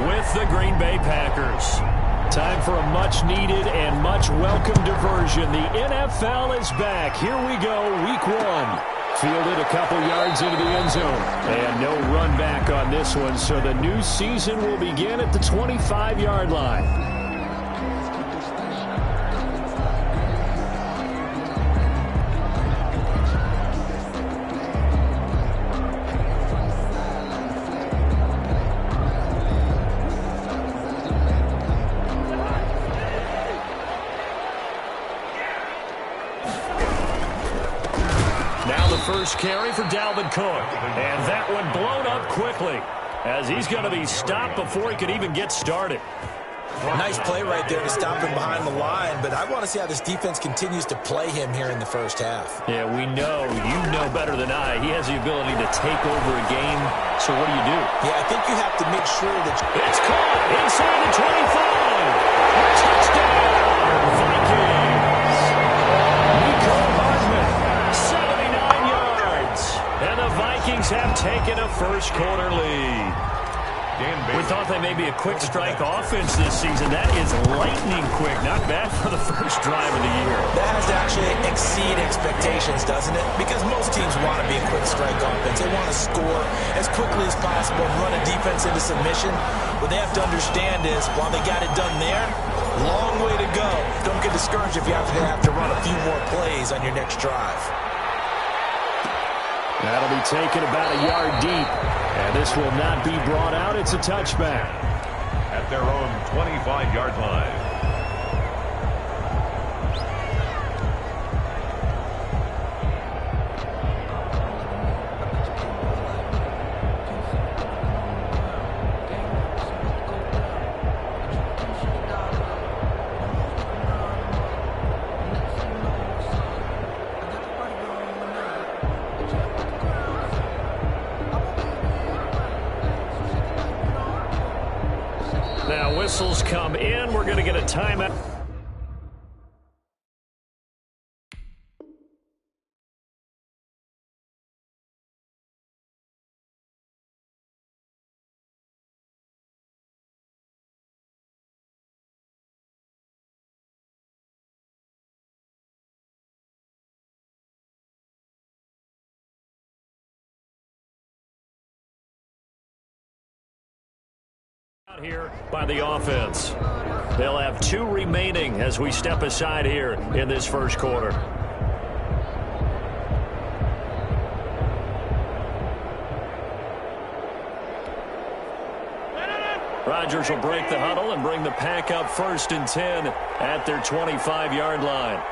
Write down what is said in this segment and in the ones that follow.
with the Green Bay Packers. Time for a much-needed and much-welcome diversion. The NFL is back. Here we go, Week 1. Fielded a couple yards into the end zone. And no run back on this one, so the new season will begin at the 25-yard line. First carry for Dalvin Cook. And that one blown up quickly as he's going to be stopped before he could even get started. Nice play right there to stop him behind the line, but I want to see how this defense continues to play him here in the first half. Yeah, we know. You know better than I. He has the ability to take over a game. So what do you do? Yeah, I think you have to make sure that... It's caught inside the 25. Touchdown, Vikings. Nico Hardman, 79 yards. And the Vikings have taken a first-quarter lead. We thought they may be a quick strike offense this season. That is lightning quick. Not bad for the first drive of the year. That has to actually exceed expectations, doesn't it? Because most teams want to be a quick strike offense. They want to score as quickly as possible and run a defense into submission. What they have to understand is, while they got it done there, long way to go. Don't get discouraged if you have to run a few more plays on your next drive. That'll be taken about a yard deep. And this will not be brought out. It's a touchback. At their own 25-yard line. Now whistles come in. We're going to get a timeout. Here by the offense. They'll have 2 remaining as we step aside here in this first quarter. Rodgers will break the huddle and bring the pack up 1st and 10 at their 25-yard line.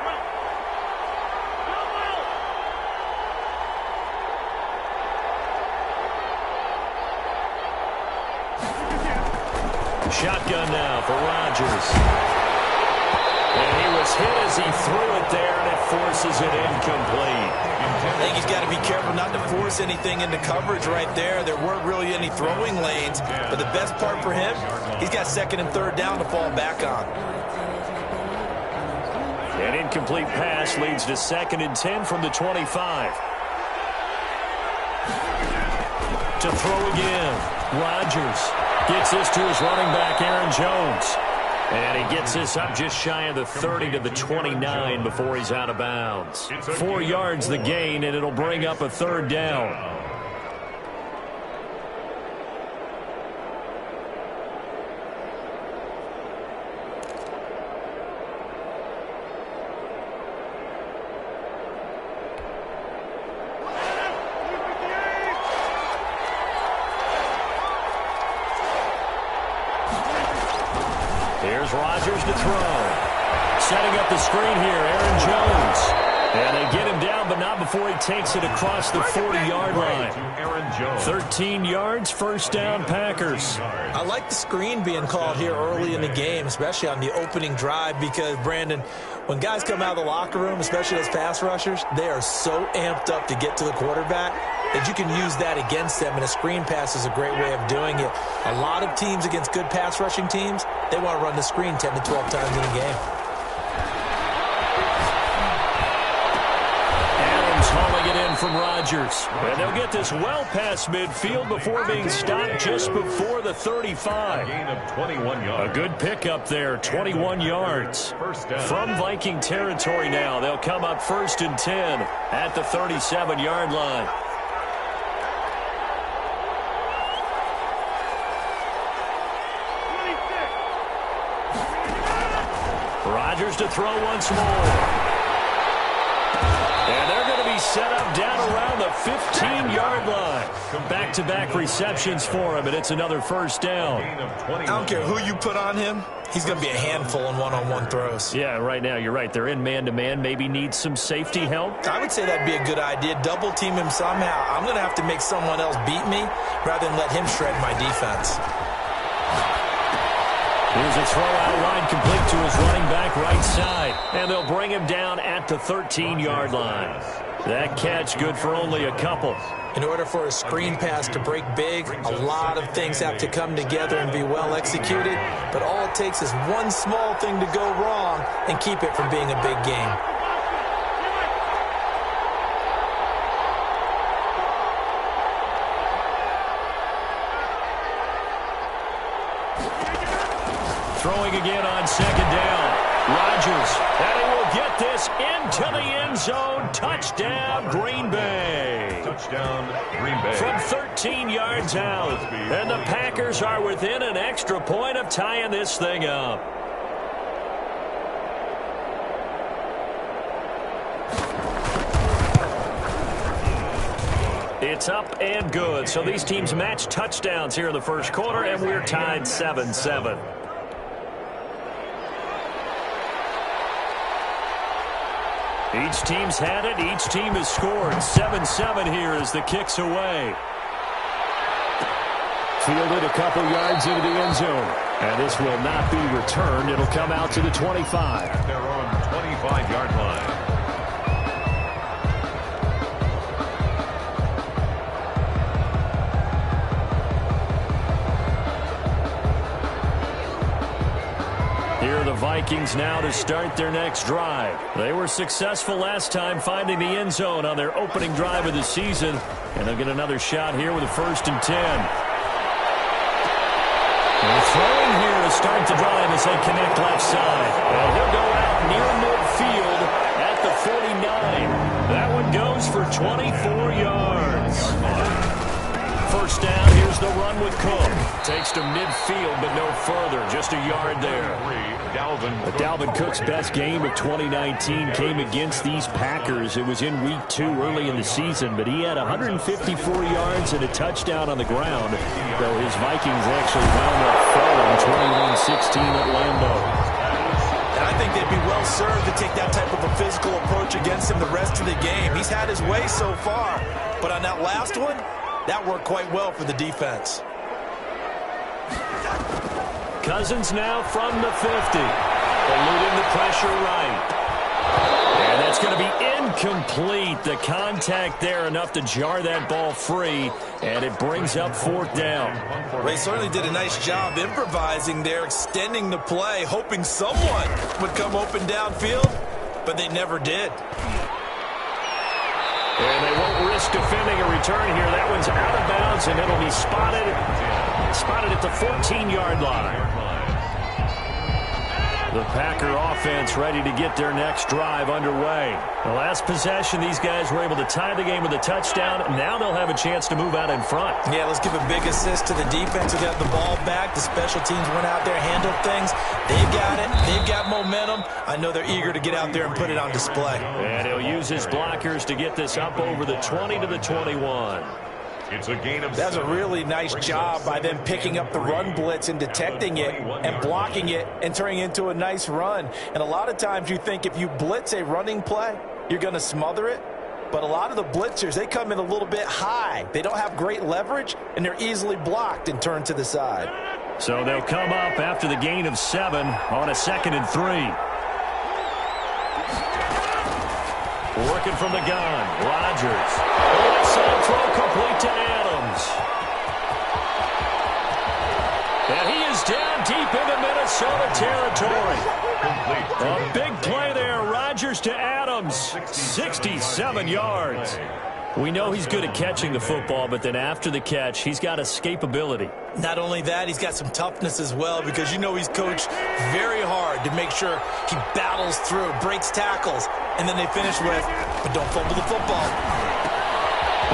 Shotgun now for Rodgers. And he was hit as he threw it there, and it forces it incomplete. I think he's got to be careful not to force anything into coverage right there. There weren't really any throwing lanes, but the best part for him, he's got 2nd and 3rd down to fall back on. An incomplete pass leads to 2nd and 10 from the 25. To throw again, Rodgers. Gets this to his running back, Aaron Jones. And he gets this up just shy of the 30 to the 29 before he's out of bounds. 4 yards the gain, and it'll bring up a 3rd down. Here's Rodgers to throw. Setting up the screen here, Aaron Jones. And they get him down, but not before he takes it across the 40-yard line. 13 yards, 1st down, Packers. I like the screen being called here early in the game, especially on the opening drive, because, Brandon, when guys come out of the locker room, especially as pass rushers, they are so amped up to get to the quarterback that you can use that against them, and a screen pass is a great way of doing it. A lot of teams against good pass rushing teams, they want to run the screen 10 to 12 times in a game. Adams hauling it in down from Rodgers. And they'll get this well past midfield before being stopped just before the 35. Gain of 21 yards. A good pickup there, 21 yards. From Viking territory now, they'll come up 1st and 10 at the 37-yard line. Rodgers to throw once more. And they're going to be set up down around the 15-yard line. Back-to-back receptions for him, and it's another first down. I don't care who you put on him. He's going to be a handful in one-on-one throws. Yeah, right now, you're right. They're in man-to-man. Maybe need some safety help. I would say that'd be a good idea. Double team him somehow. I'm going to have to make someone else beat me rather than let him shred my defense. Here's a throw out line complete to his running back right side. And they'll bring him down at the 13-yard line. That catch good for only a couple. In order for a screen pass to break big, a lot of things have to come together and be well executed. But all it takes is one small thing to go wrong and keep it from being a big game. Throwing again on 2nd down. Rodgers, and he will get this into the end zone. Touchdown, Green Bay. Touchdown, Green Bay. From 13 yards out. And the Packers are within an extra point of tying this thing up. It's up and good. So these teams match touchdowns here in the first quarter, and we're tied 7-7. Each team's had it. Each team has scored. 7-7 here as the kick's away. Fielded a couple yards into the end zone. And this will not be returned. It'll come out to the 25. At their own 25-yard line. Here are the Vikings now to start their next drive. They were successful last time finding the end zone on their opening drive of the season. And they'll get another shot here with a 1st and 10. They're throwing here to start the drive as they connect left side. Well, he'll go out near midfield at the 49. That one goes for 24 yards. First down, here's the run with Cook. Takes to midfield, but no further. Just a yard there. Dalvin Cook's best game of 2019 came against these Packers. It was in Week 2 early in the season, but he had 154 yards and a touchdown on the ground, though his Vikings actually wound up falling 21-16 at Lambeau. And I think they'd be well served to take that type of a physical approach against him the rest of the game. He's had his way so far, but on that last one, that worked quite well for the defense. Cousins now from the 50. Eluding the pressure right. And that's going to be incomplete. The contact there enough to jar that ball free. And it brings up 4th down. They certainly did a nice job improvising there, extending the play, hoping someone would come open downfield, but they never did. And they won't risk defending a return here. That one's out of bounds, and it'll be spotted at the 14-yard line. The Packer offense ready to get their next drive underway. The last possession, these guys were able to tie the game with a touchdown. Now they'll have a chance to move out in front. Yeah, let's give a big assist to the defense who got the ball back. The special teams went out there, handled things. They've got it. They've got momentum. I know they're eager to get out there and put it on display. And he'll use his blockers to get this up over the 20 to the 21. It's a gain of That's a really nice job by them picking up the run blitz and detecting it and blocking it and turning it into a nice run. And a lot of times you think if you blitz a running play, you're going to smother it. But a lot of the blitzers, they come in a little bit high. They don't have great leverage, and they're easily blocked and turned to the side. So they'll come up after the gain of 7 on a 2nd and 3. Working from the gun, Rodgers. Right side throw complete to Adams. And he is down deep into Minnesota territory. A big play there, Rodgers to Adams, 67 yards. We know he's good at catching the football, but then after the catch, he's got escapability. Not only that, he's got some toughness as well, because you know he's coached very hard to make sure he battles through, breaks tackles, and then they finish with, but don't fumble the football.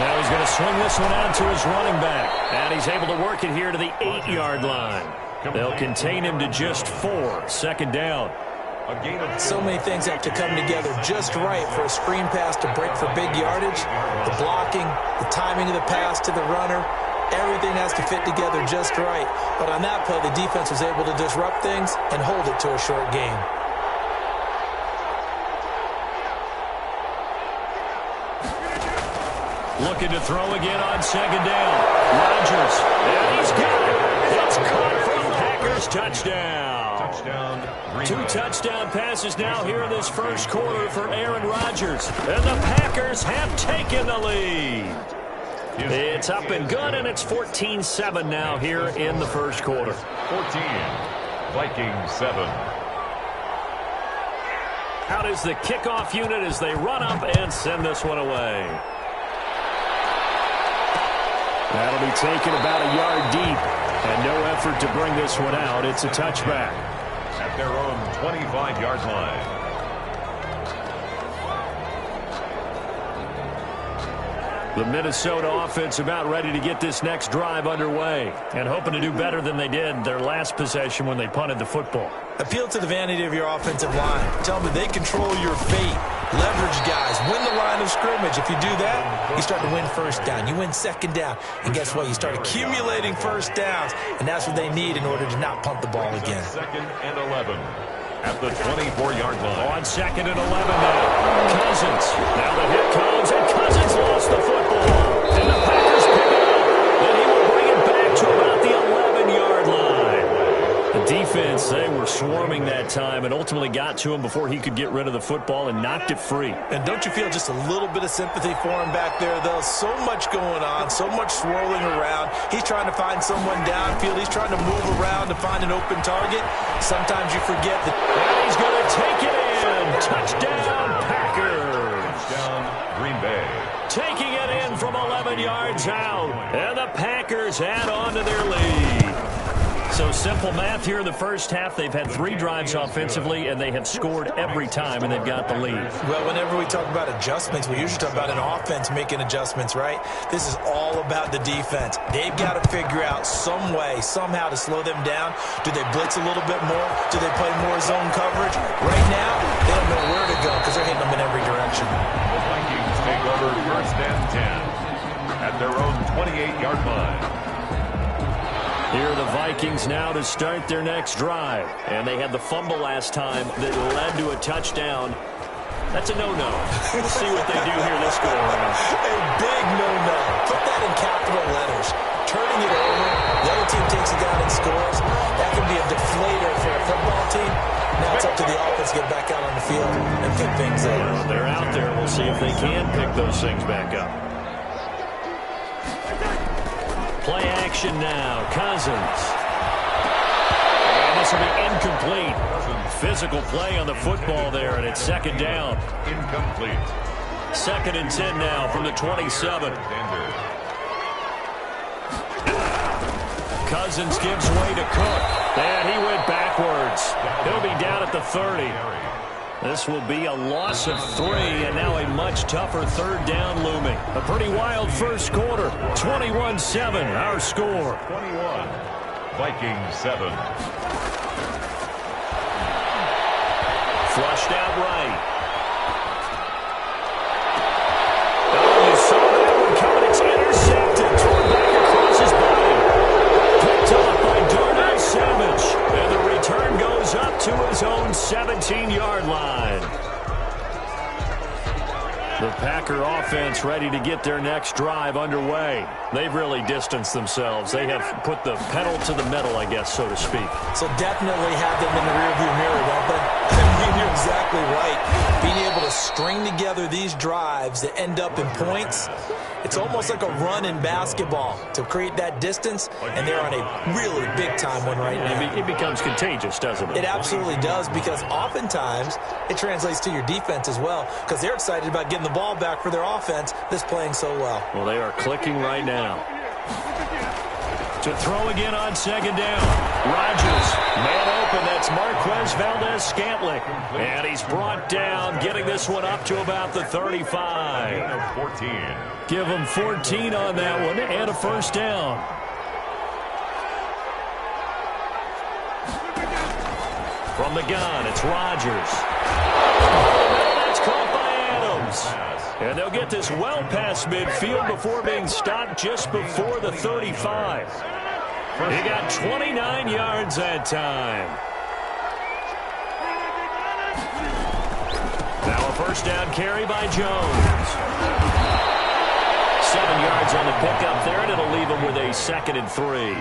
Now he's going to swing this one out to his running back, and he's able to work it here to the 8-yard line. They'll contain him to just 4, second down. So many things have to come together just right for a screen pass to break for big yardage. The blocking, the timing of the pass to the runner, everything has to fit together just right. But on that play, the defense was able to disrupt things and hold it to a short game. Looking to throw again on second down. Rodgers, and he's got it. It's caught for the Packers touchdown. Two touchdown passes now here in this first quarter for Aaron Rodgers. And the Packers have taken the lead. It's up and good, and it's 14-7 now here in the first quarter. 14, Vikings 7. Out is the kickoff unit as they run up and send this one away. That'll be taken about a yard deep, and no effort to bring this one out. It's a touchback. At their own 25-yard line. The Minnesota offense about ready to get this next drive underway and hoping to do better than they did their last possession when they punted the football. Appeal to the vanity of your offensive line. Tell them that they control your fate. Leverage guys. Win the line of scrimmage. If you do that, you start to win first down. You win second down. And guess what? You start accumulating first downs. And that's what they need in order to not punt the ball again. Second and 11 at the 24-yard line. On second and 11 now. Cousins. Now the hit comes, and Cousins lost the football. And the Packers pick it up. And he will bring it back to about the 11-yard line. The defense, they were swarming that time and ultimately got to him before he could get rid of the football and knocked it free. And don't you feel just a little bit of sympathy for him back there, though? So much going on, so much swirling around. He's trying to find someone downfield. He's trying to move around to find an open target. Sometimes you forget that. And he's going to take it in. Touchdown, Packers. Touchdown, Green Bay. Taking it in from 11 yards out. And the Packers add on to their lead. So simple math here in the first half. They've had 3 drives offensively, and they have scored every time, and they've got the lead. Well, whenever we talk about adjustments, we usually talk about an offense making adjustments, right? This is all about the defense. They've got to figure out some way, somehow to slow them down. Do they blitz a little bit more? Do they play more zone coverage? Right now, they don't know where to go because they're hitting them in every direction. The Vikings take over first and 10 at their own 28-yard line. Here are the Vikings now to start their next drive. And they had the fumble last time that led to a touchdown. That's a no-no. We'll see what they do here this go around. A big no-no. Put that in capital letters. Turning it over, the other team takes it down and scores. That can be a deflator for a football team. Now it's up to the offense to get back out on the field and pick things up. Well, they're out there. We'll see if they can pick those things back up. Play action now. Cousins. And this will be incomplete. Physical play on the football there, and it's second down. Incomplete. Second and 10 now from the 27. Cousins gives way to Cook. And he went backwards. He'll be down at the 30. This will be a loss of 3, and now a much tougher third down looming. A pretty wild first quarter. 21-7, our score. 21, Vikings 7. Flushed out right. Oh, you saw that one coming. It's intercepted. Torn back across his body. Picked up by Darnell Savage. And the return goes up to his own 17-yard line. The Packer offense ready to get their next drive underway. They've really distanced themselves. They have put the pedal to the metal, I guess, so to speak. So definitely have them in the rearview mirror, don't they? I mean, you're exactly right. Being able to string together these drives that end up in points, It's almost like a run in basketball to create that distance, and they're on a really big-time one right now. It becomes contagious, doesn't it? It absolutely does, because oftentimes it translates to your defense as well, because they're excited about getting the ball back for their offense that's playing so well. Well, they are clicking right now. To throw again on second down. Rodgers, man open. That's Marquez Valdez-Scantling. And he's brought down, getting this one up to about the 35. 14. Give him 14 on that one and a first down. From the gun, it's Rodgers. That's caught by Adams. And they'll get this well past midfield before being stopped just before the 35. He got 29 yards that time. Now a first down carry by Jones. 7 yards on the pickup there, and it'll leave him with a 2nd and 3.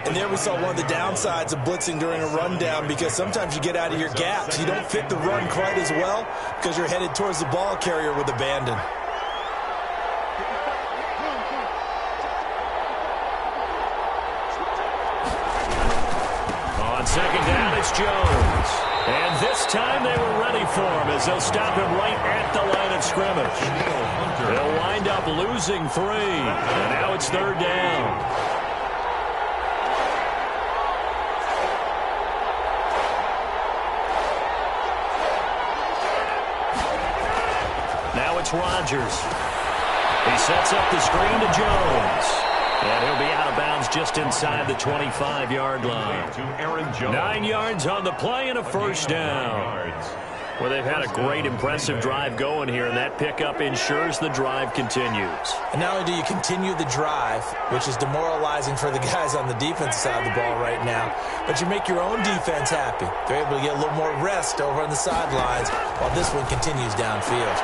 And there we saw one of the downsides of blitzing during a rundown, because sometimes you get out of your gaps. You don't fit the run quite as well because you're headed towards the ball carrier with abandon. On second down, it's Jones. And this time they were ready for him as they'll stop him right at the line of scrimmage. They'll wind up losing 3. And now it's 3rd down. Now it's Rodgers. He sets up the screen to Jones. And he'll be out of bounds just inside the 25-yard line. 9 yards on the play and a first down. Well, they've had a great, impressive drive going here, and that pickup ensures the drive continues. And not only do you continue the drive, which is demoralizing for the guys on the defensive side of the ball right now, but you make your own defense happy. They're able to get a little more rest over on the sidelines while this one continues downfield.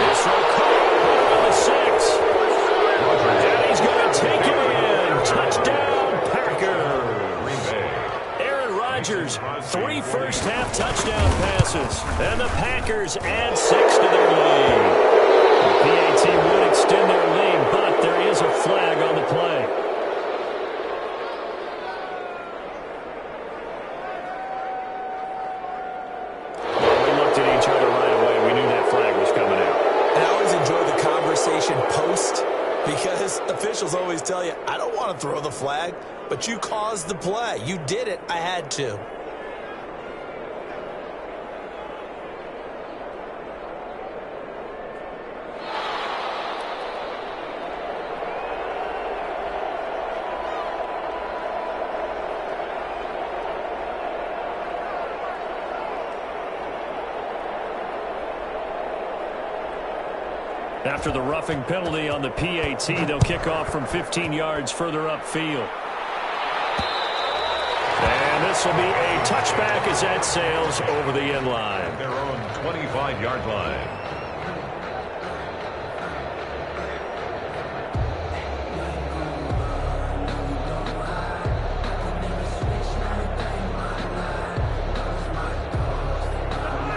This will call the 6. And he's going to take it in. Touchdown, Packers. Aaron Rodgers, 3 first-half touchdown passes. And the Packers add 6 to their lead. The PAT would extend their lead, but there is a flag on the play. Well, we looked at each other right away. We knew that flag was coming out. And I always enjoy the conversation post, because officials always tell you, I don't want to throw the flag, but you caused the play. You did it. I had to. After the roughing penalty on the PAT, they'll kick off from 15 yards further upfield. And this will be a touchback as that sails over the end line. Their own 25-yard line.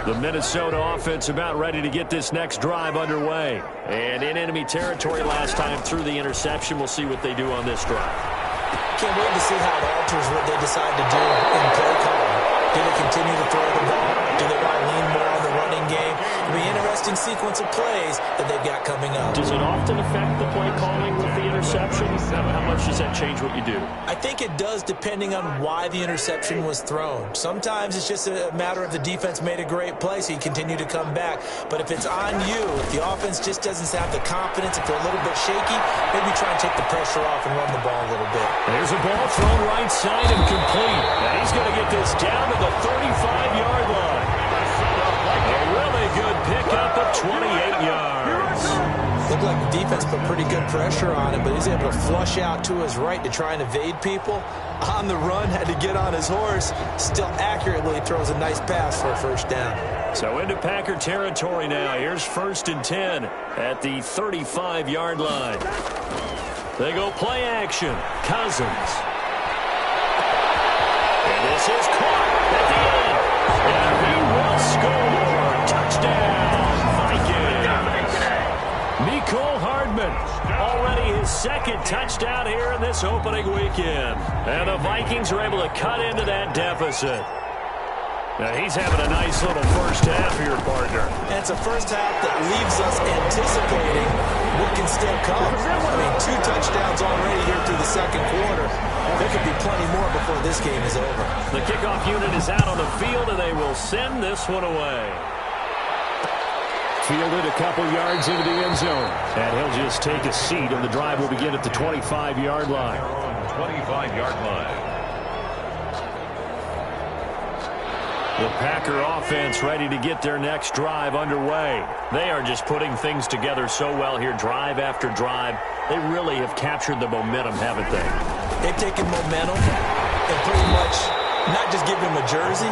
The Minnesota offense about ready to get this next drive underway. And in enemy territory last time through the interception. We'll see what they do on this drive. Can't wait to see how it alters what they decide to do in play calling. Do they continue to throw the ball? Do they want to lean more on the running game? It'll be an interesting sequence of plays that they've got coming up. Does it often affect the play calling with the interception? How much does that change what you do? I think it does, depending on why the interception was thrown. Sometimes it's just a matter of the defense made a great play, so you continue to come back. But if it's on you, if the offense just doesn't have the confidence, if they're a little bit shaky, maybe try and take the pressure off and run the ball a little bit. There's a ball thrown right side and complete. And he's going to get this down to the 35-yard line. A really good pickup of 28 yards. Looked like the defense put pretty good pressure on him, but he's able to flush out to his right to try and evade people. On the run, had to get on his horse. Still accurately throws a nice pass for a first down. So into Packer territory now. Here's 1st and 10 at the 35-yard line. They go play action. Cousins. And this is caught at the end. And he will score. Touchdown, Vikings. Mecole Hardman Already his second touchdown here in this opening weekend. And the Vikings are able to cut into that deficit. Now he's having a nice little first half here, partner. And it's a first half that leaves us anticipating what can still come. I mean, 2 touchdowns already here through the second quarter. There could be plenty more before this game is over. The kickoff unit is out on the field, and they will send this one away. Fielded a couple yards into the end zone. And he'll just take a seat, and the drive will begin at the 25-yard line. 25-yard line. The Packer offense ready to get their next drive underway. They are just putting things together so well here, drive after drive. They really have captured the momentum, haven't they? They've taken momentum and pretty much not just give him a jersey,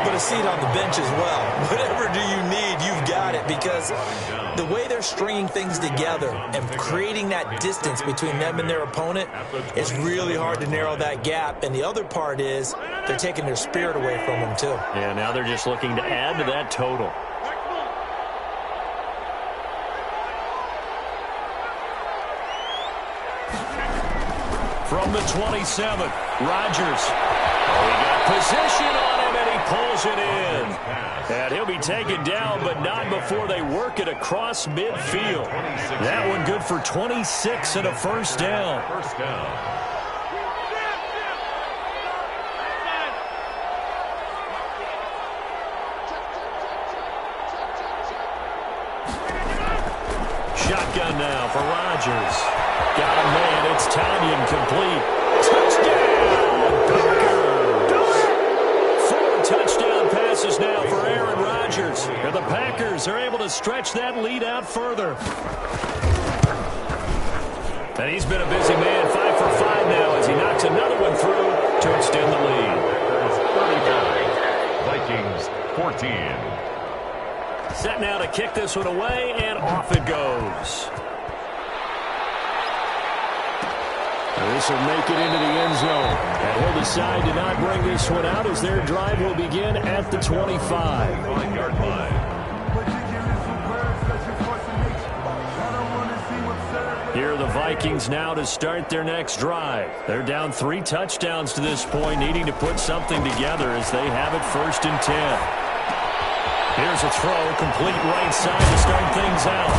but a seat on the bench as well. Whatever do you need, you've got it, because the way they're stringing things together and creating that distance between them and their opponent, it's really hard to narrow that gap. And the other part is they're taking their spirit away from them, too. Yeah, now they're just looking to add to that total. From the 27, Rodgers. Oh, he got position on him, and he pulls it in. And he'll be taken down, but not before they work it across midfield. That one good for 26 and a first down. First down. Shotgun now for Rodgers. Got a man. It's Tanyan complete. Touchdown, Packers! 4 touchdown passes now for Aaron Rodgers. And the Packers are able to stretch that lead out further. And he's been a busy man, 5 for 5 now as he knocks another one through to extend the lead. Vikings 14. Set now to kick this one away, and off it goes. This will make it into the end zone. And he'll decide to not bring this one out as their drive will begin at the 25. 5-yard line. Here are the Vikings now to start their next drive. They're down 3 touchdowns to this point, needing to put something together as they have it 1st and 10. Here's a throw, complete right side to start things out.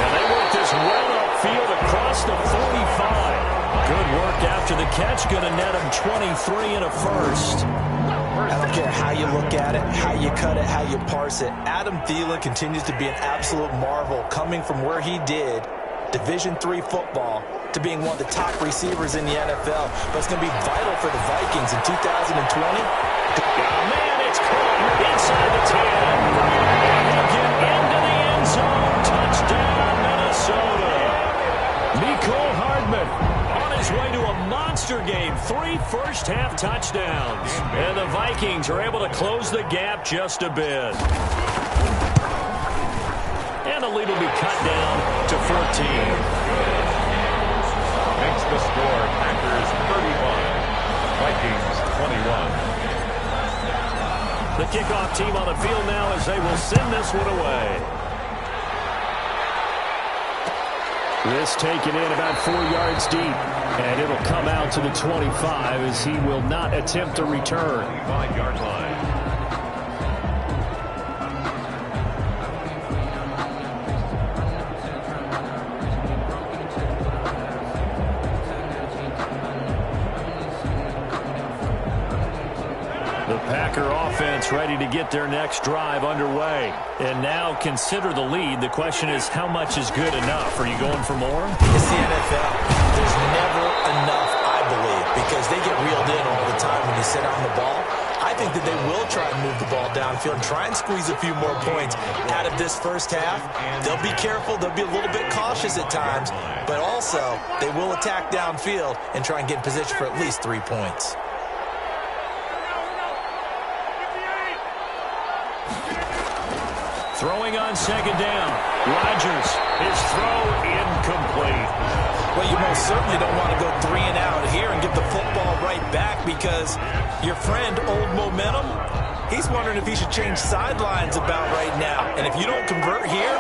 And they work this well upfield across the 45. Good work after the catch, going to net him 23 and a first. I don't care how you look at it, how you cut it, how you parse it. Adam Thielen continues to be an absolute marvel, coming from where he did, Division III football, to being one of the top receivers in the NFL. But it's going to be vital for the Vikings in 2020. Man, it's caught inside the 10. And he'll get into the end zone. Touchdown, Minnesota. Nicole Hardman on his way to a monster game. 3 first-half touchdowns. And the Vikings are able to close the gap just a bit. And the lead will be cut down to 14. Makes the score Packers 31, Vikings 21. The kickoff team on the field now as they will send this one away. This taken in about 4 yards deep. And it'll come out to the 25 as he will not attempt to return. 5-yard line. The Packer offense ready to get their next drive underway. And now consider the lead. The question is, how much is good enough? Are you going for more? It's the NFL. There's never enough, I believe, because they get reeled in all the time when you sit on the ball. I think that they will try and move the ball downfield and try and squeeze a few more points out of this first half. They'll be careful. They'll be a little bit cautious at times, but also they will attack downfield and try and get in position for at least 3 points. Throwing on second down. Rodgers, his throw incomplete. Well, you most certainly don't want to go 3 and out here and give the football right back, because your friend, Old Momentum, he's wondering if he should change sidelines about right now. And if you don't convert here,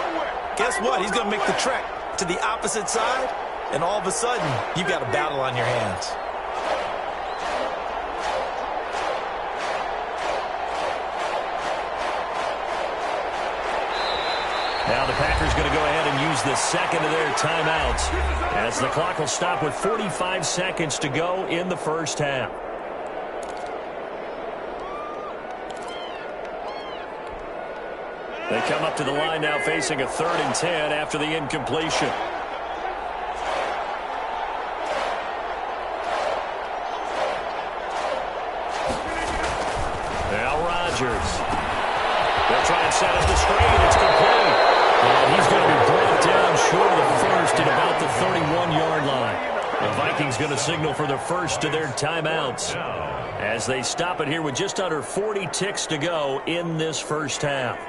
guess what? He's going to make the trek to the opposite side, and all of a sudden, you've got a battle on your hands. Now the Packers going to go ahead and use the second of their timeouts as the clock will stop with 45 seconds to go in the first half. They come up to the line now facing a 3rd and 10 after the incompletion. Now Rodgers. They'll try and set up the screen. It's complete. And he's going to be brought down short of the first at about the 31-yard line. The Vikings going to signal for the first of their timeouts as they stop it here with just under 40 ticks to go in this first half.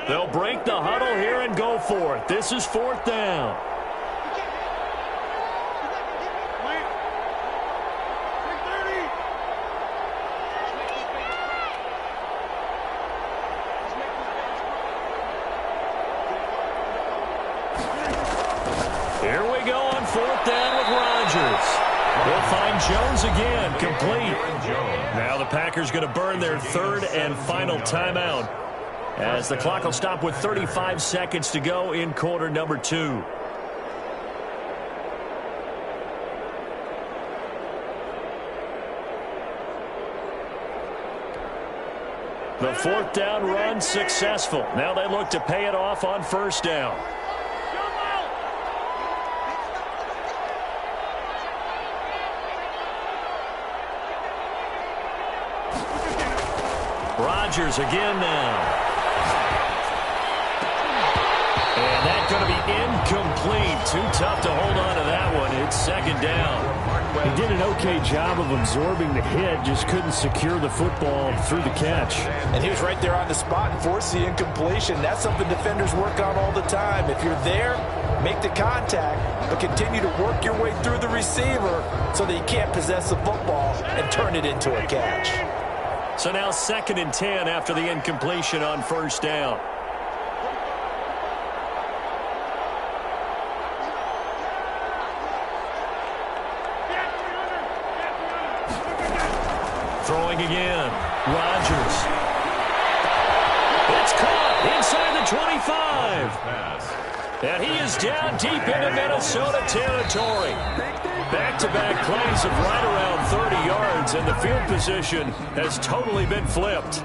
They'll break the huddle here and go for it. This is 4th down. Here we go on 4th down with Rodgers. They'll find Jones again, complete. Now the Packers going to burn their 3rd and final timeout as the clock will stop with 35 seconds to go in quarter number 2. The 4th down run successful. Now they look to pay it off on 1st down. Rodgers again now. And that's going to be incomplete. Too tough to hold on to that one. It's 2nd down. He did an okay job of absorbing the hit, just couldn't secure the football through the catch. And he was right there on the spot and forced the incompletion. That's something defenders work on all the time. If you're there, make the contact, but continue to work your way through the receiver so that you can't possess the football and turn it into a catch. So now 2nd and 10 after the incompletion on 1st down. Throwing again. Rodgers. It's caught inside the 25. And he is down deep into Minnesota territory. Back-to-back plays of right around 30 yards, and the field position has totally been flipped.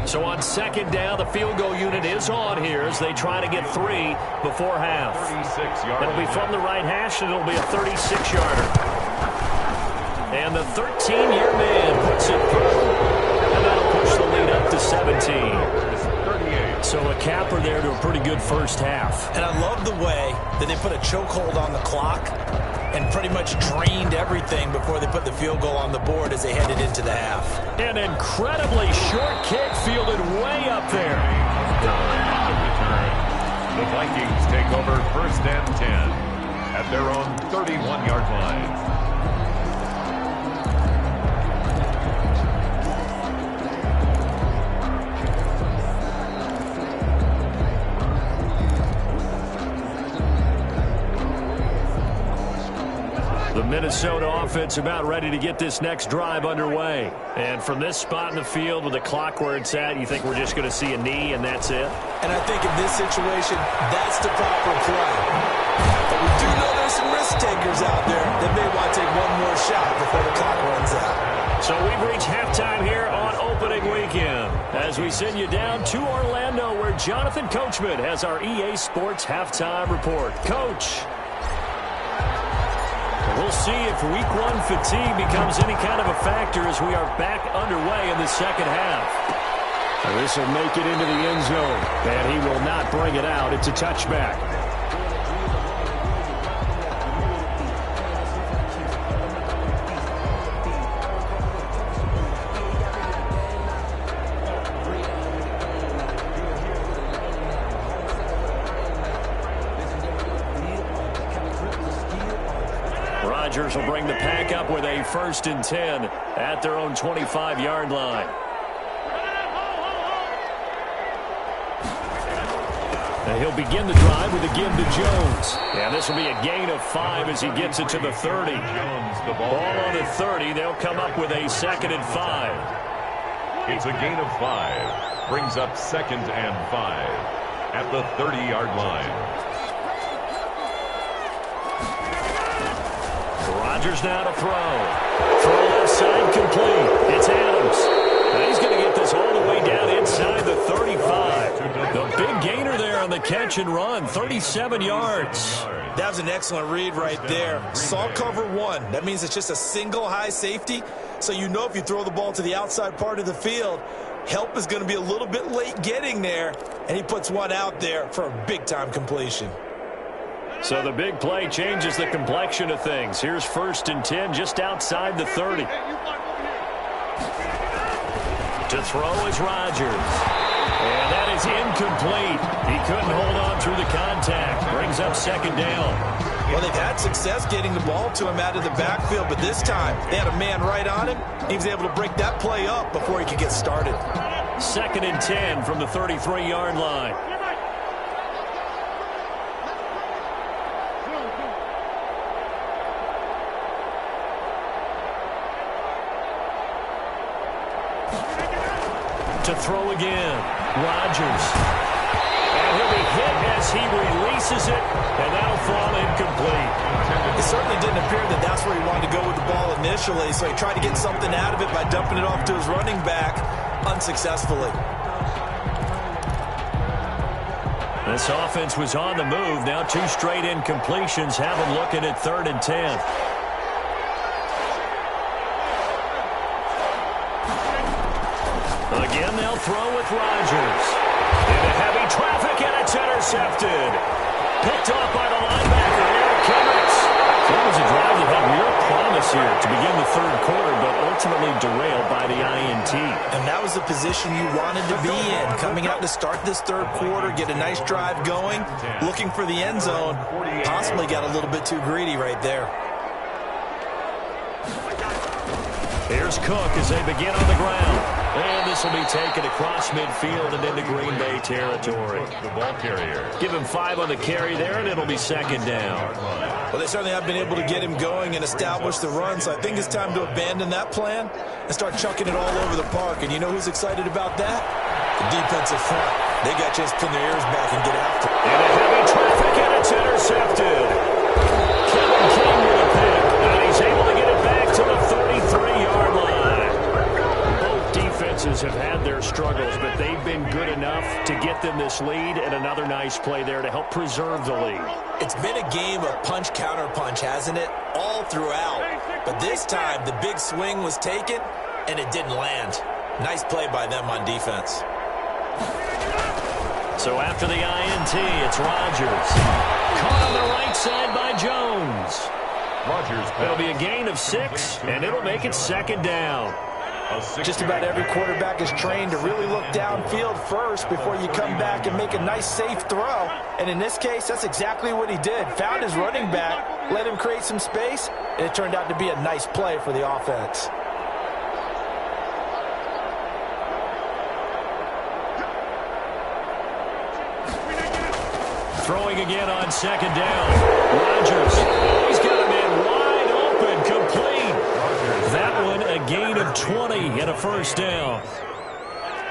So on 2nd down, the field goal unit is on here as they try to get 3 before half. It'll be from the right hash, and it'll be a 36-yarder. And the 13-year man puts it through, and that'll push the lead up to 17. So a capper there to a pretty good first half. And I love the way that they put a chokehold on the clock and pretty much drained everything before they put the field goal on the board as they headed into the half. An incredibly short kick fielded way up there. The Vikings take over 1st and 10 at their own 31-yard line. The Minnesota offense about ready to get this next drive underway. And from this spot in the field with the clock where it's at, you think we're just going to see a knee and that's it? And I think in this situation, that's the proper play. But we do know there's some risk takers out there that may want to take one more shot before the clock runs out. So we've reached halftime here on opening weekend as we send you down to Orlando where Jonathan Coachman has our EA Sports halftime report. Coach. We'll see if week 1 fatigue becomes any kind of a factor as we are back underway in the second half. This will make it into the end zone, and he will not bring it out. It's a touchback. Rodgers will bring the pack up with a 1st and 10 at their own 25-yard line. And he'll begin the drive with a give to Jones. And this will be a gain of 5 as he gets it to the 30. Jones, the Ball on the 30. They'll come up with a 2nd and 5. It's a gain of 5. Brings up 2nd and 5 at the 30-yard line. Rodgers now to throw. Throw left side complete. It's Adams. Now he's going to get this all the way down inside the 35. The big gainer there on the catch and run, 37 yards. That was an excellent read right there. Saw cover 1. That means it's just a single high safety. So you know if you throw the ball to the outside part of the field, help is going to be a little bit late getting there. And he puts one out there for a big-time completion. So the big play changes the complexion of things. Here's 1st and 10 just outside the 30. To throw is Rodgers. And that is incomplete. He couldn't hold on through the contact. Brings up 2nd down. Well, they've had success getting the ball to him out of the backfield, but this time they had a man right on him. He was able to break that play up before he could get started. 2nd and 10 from the 33-yard line. To throw again, Rodgers. And he'll be hit as he releases it, and that'll fall incomplete. It certainly didn't appear that that's where he wanted to go with the ball initially, so he tried to get something out of it by dumping it off to his running back unsuccessfully. This offense was on the move. Now 2 straight incompletions have them looking at 3rd and 10. Again, they'll throw with Rodgers. Into heavy traffic, and it's intercepted. Picked off by the linebacker, Eric Kendricks. That was a drive that had real promise here to begin the 3rd quarter, but ultimately derailed by the INT. And that was the position you wanted to be in, coming out to start this 3rd quarter, get a nice drive going, looking for the end zone. Possibly got a little bit too greedy right there. Here's Cook as they begin on the ground. And this will be taken across midfield and into Green Bay territory. The ball carrier. Give him 5 on the carry there, and it'll be 2nd down. Well, they certainly have been able to get him going and establish the run, so I think it's time to abandon that plan and start chucking it all over the park. And you know who's excited about that? The defensive front. They got just pin their ears back and get after it. Into heavy traffic, and it's intercepted. Kevin King with a pick, and he's able to get it back to the 33-yard line. Defenses have had their struggles, but they've been good enough to get them this lead, and another nice play there to help preserve the lead. It's been a game of punch-counter-punch, hasn't it? All throughout. But this time, the big swing was taken, and it didn't land. Nice play by them on defense. So after the INT, it's Rodgers. Caught on the right side by Jones. Rodgers. It'll be a gain of 6, and it'll make it 2nd down. Just about every quarterback is trained to really look downfield first before you come back and make a nice, safe throw. And in this case, that's exactly what he did. Found his running back, let him create some space, and it turned out to be a nice play for the offense. Throwing again on 2nd down. Rodgers. Oh, he's got a man wide open, complete. That one a gain of 20 and a 1st down.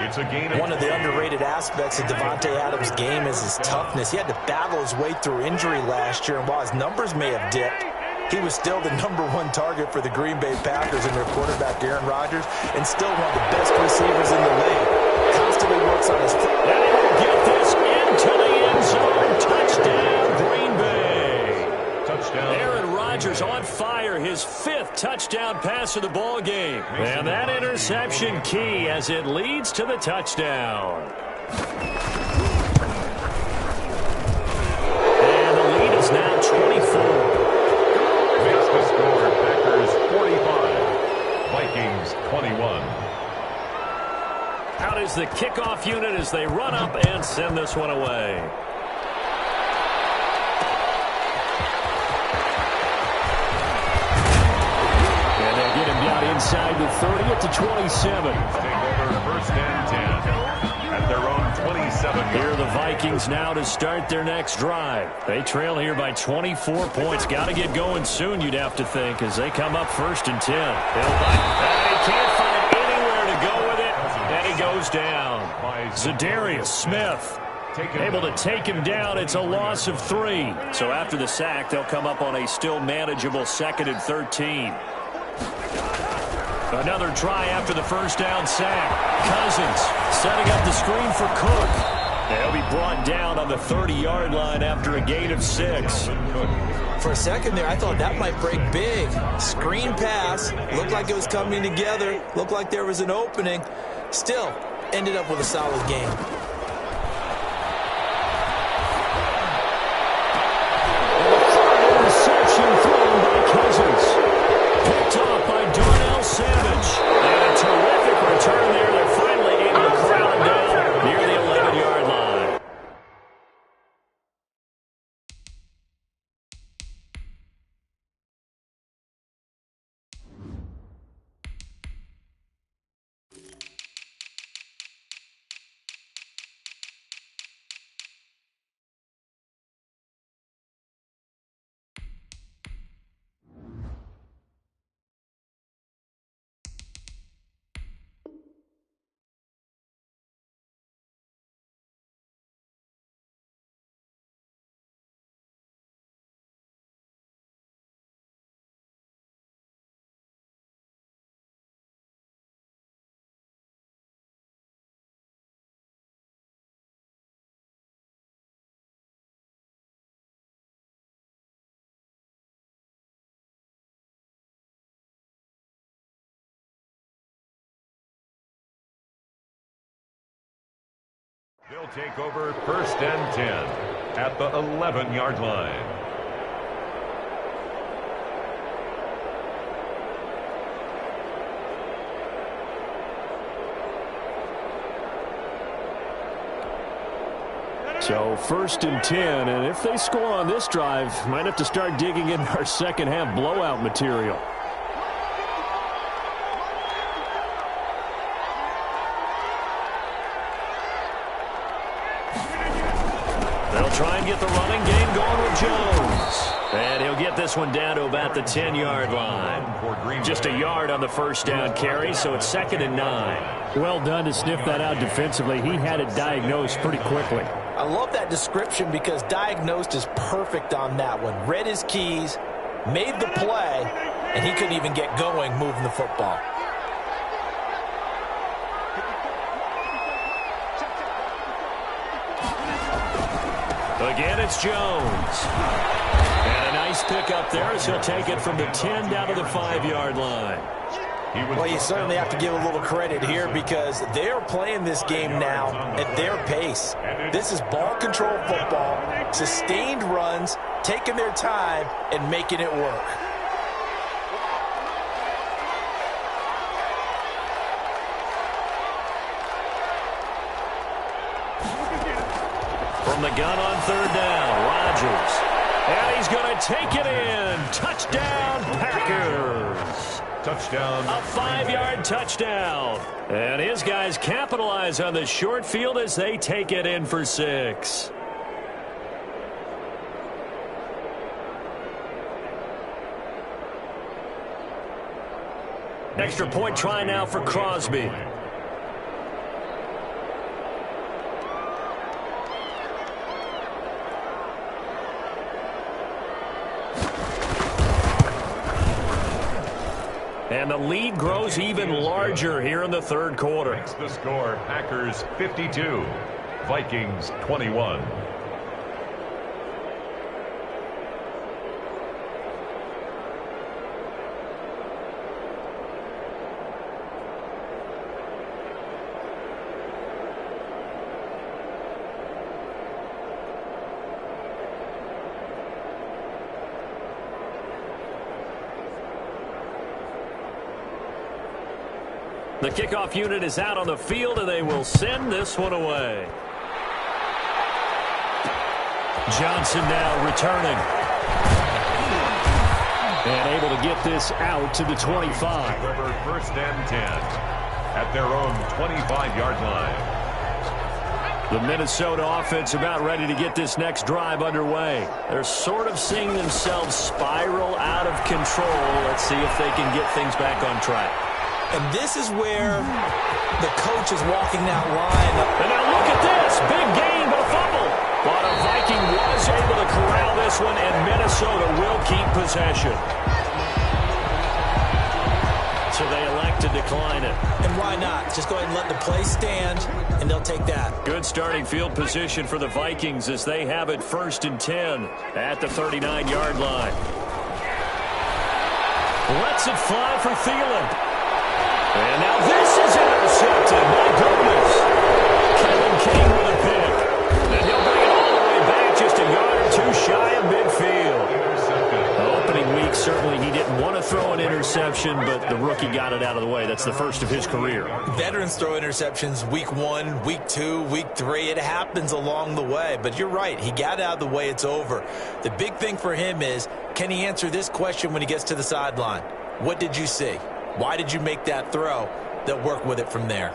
It's a gain of One of the underrated aspects of Davante Adams' game is his toughness. He had to battle his way through injury last year, and while his numbers may have dipped, he was still the #1 target for the Green Bay Packers and their quarterback, Aaron Rodgers, and still one of the best receivers in the league. Constantly works on his foot. And he will get this into the end zone. Touchdown, Green Bay. touchdown. Aaron Rodgers on fire, his 5th touchdown pass of the ball game. And that interception key as it leads to the touchdown. And the lead is now 24. Makes the score Packers 45, Vikings 21. Out is the kickoff unit as they run up and send this one away. out inside the 30 at the 27. Take over first and 10 at their own 27. Here are the Vikings now to start their next drive. They trail here by 24 points. Got to get going soon, you'd have to think, as they come up first and 10. He can't find anywhere to go with it, and he goes down. Zadarius Smith able to take him down. It's a loss of 3. So after the sack, they'll come up on a still manageable 2nd and 13. Another try after the first down sack. Cousins setting up the screen for Cook. They'll be brought down on the 30-yard line after a gain of 6. For a second there, I thought that might break big. Screen pass. Looked like it was coming together. Looked like there was an opening. Still, ended up with a solid game. Picked off by Darnell Savage. And a terrific return there. They're finally able to corral him down near the 11-yard line. They'll take over first and 10 at the 11-yard line. So first and 10, and if they score on this drive, might have to start digging in our second half blowout material. Try and get the running game going with Jones. And he'll get this one down to about the 10-yard line. Just a yard on the first down carry, so it's 2nd and 9. Well done to sniff that out defensively. He had it diagnosed pretty quickly. I love that description because diagnosed is perfect on that one. Read his keys, made the play, and he couldn't even get going moving the football. Again, it's Jones. And a nice pick up there as he'll take it from the 10 down to the 5-yard line. Well, you certainly have to give a little credit here because they're playing this game now at their pace. This is ball control football, sustained runs, taking their time, and making it work. From the gun on 3rd down, Rodgers. And he's going to take it in. Touchdown, Packers. Touchdown. A 5-yard touchdown. And his guys capitalize on the short field as they take it in for 6. Extra point try now for Crosby. And the lead grows even larger here in the 3rd quarter. Makes the score Packers 52, Vikings 21. The kickoff unit is out on the field, and they will send this one away. Johnson now returning. And able to get this out to the 25. Delivered first and 10 at their own 25-yard line. The Minnesota offense about ready to get this next drive underway. They're sort of seeing themselves spiral out of control. Let's see if they can get things back on track. And this is where the coach is walking that line. And now look at this. Big gain, but a fumble. But a Viking was able to corral this one, and Minnesota will keep possession. So they elect to decline it. And why not? Just go ahead and let the play stand, and they'll take that. Good starting field position for the Vikings as they have it 1st and 10 at the 39-yard line. Lets it fly for Thielen. And now this is intercepted. My goodness. Kevin King with a pick. And he'll bring it all the way back just a yard or two shy of midfield. Opening week, certainly he didn't want to throw an interception, but the rookie got it out of the way. That's the first of his career. Veterans throw interceptions week 1, week 2, week 3. It happens along the way. But you're right. He got it out of the way. It's over. The big thing for him is, can he answer this question when he gets to the sideline? What did you see? Why did you make that throw? They'll work with it from there.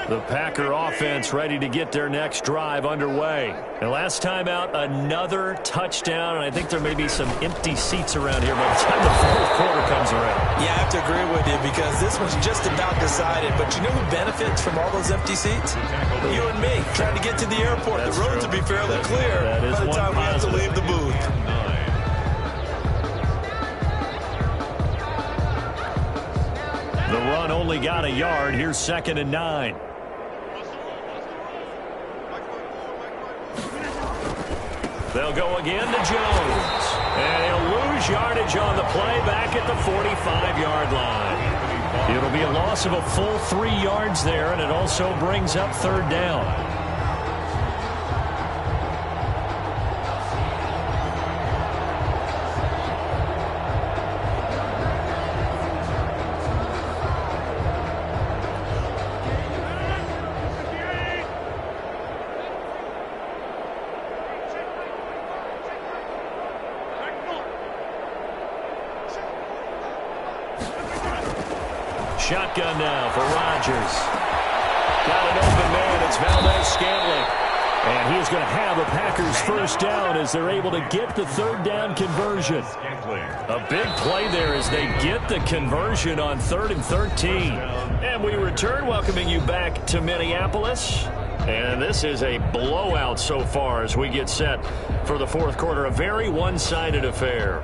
The Packer offense ready to get their next drive underway. And last time out, another touchdown, and I think there may be some empty seats around here by the time the fourth quarter comes around. Yeah, I have to agree with you because this one's just about decided. But you know who benefits from all those empty seats? You and me, trying to get to the airport. That's the roads true. will be fairly clear That is by the one time we have to positive. leave the booth. The run only got a yard. Here's 2nd and 9. They'll go again to Jones. And he'll lose yardage on the play back at the 45-yard line. It'll be a loss of a full 3 yards there, and it also brings up 3rd down. Shotgun now for Rodgers. Got an open man. It's Valdez-Scantling. And he is going to have a Packers first down as they're able to get the 3rd down conversion. A big play there as they get the conversion on 3rd and 13. And we return, welcoming you back to Minneapolis. And this is a blowout so far as we get set for the fourth quarter. A very one-sided affair.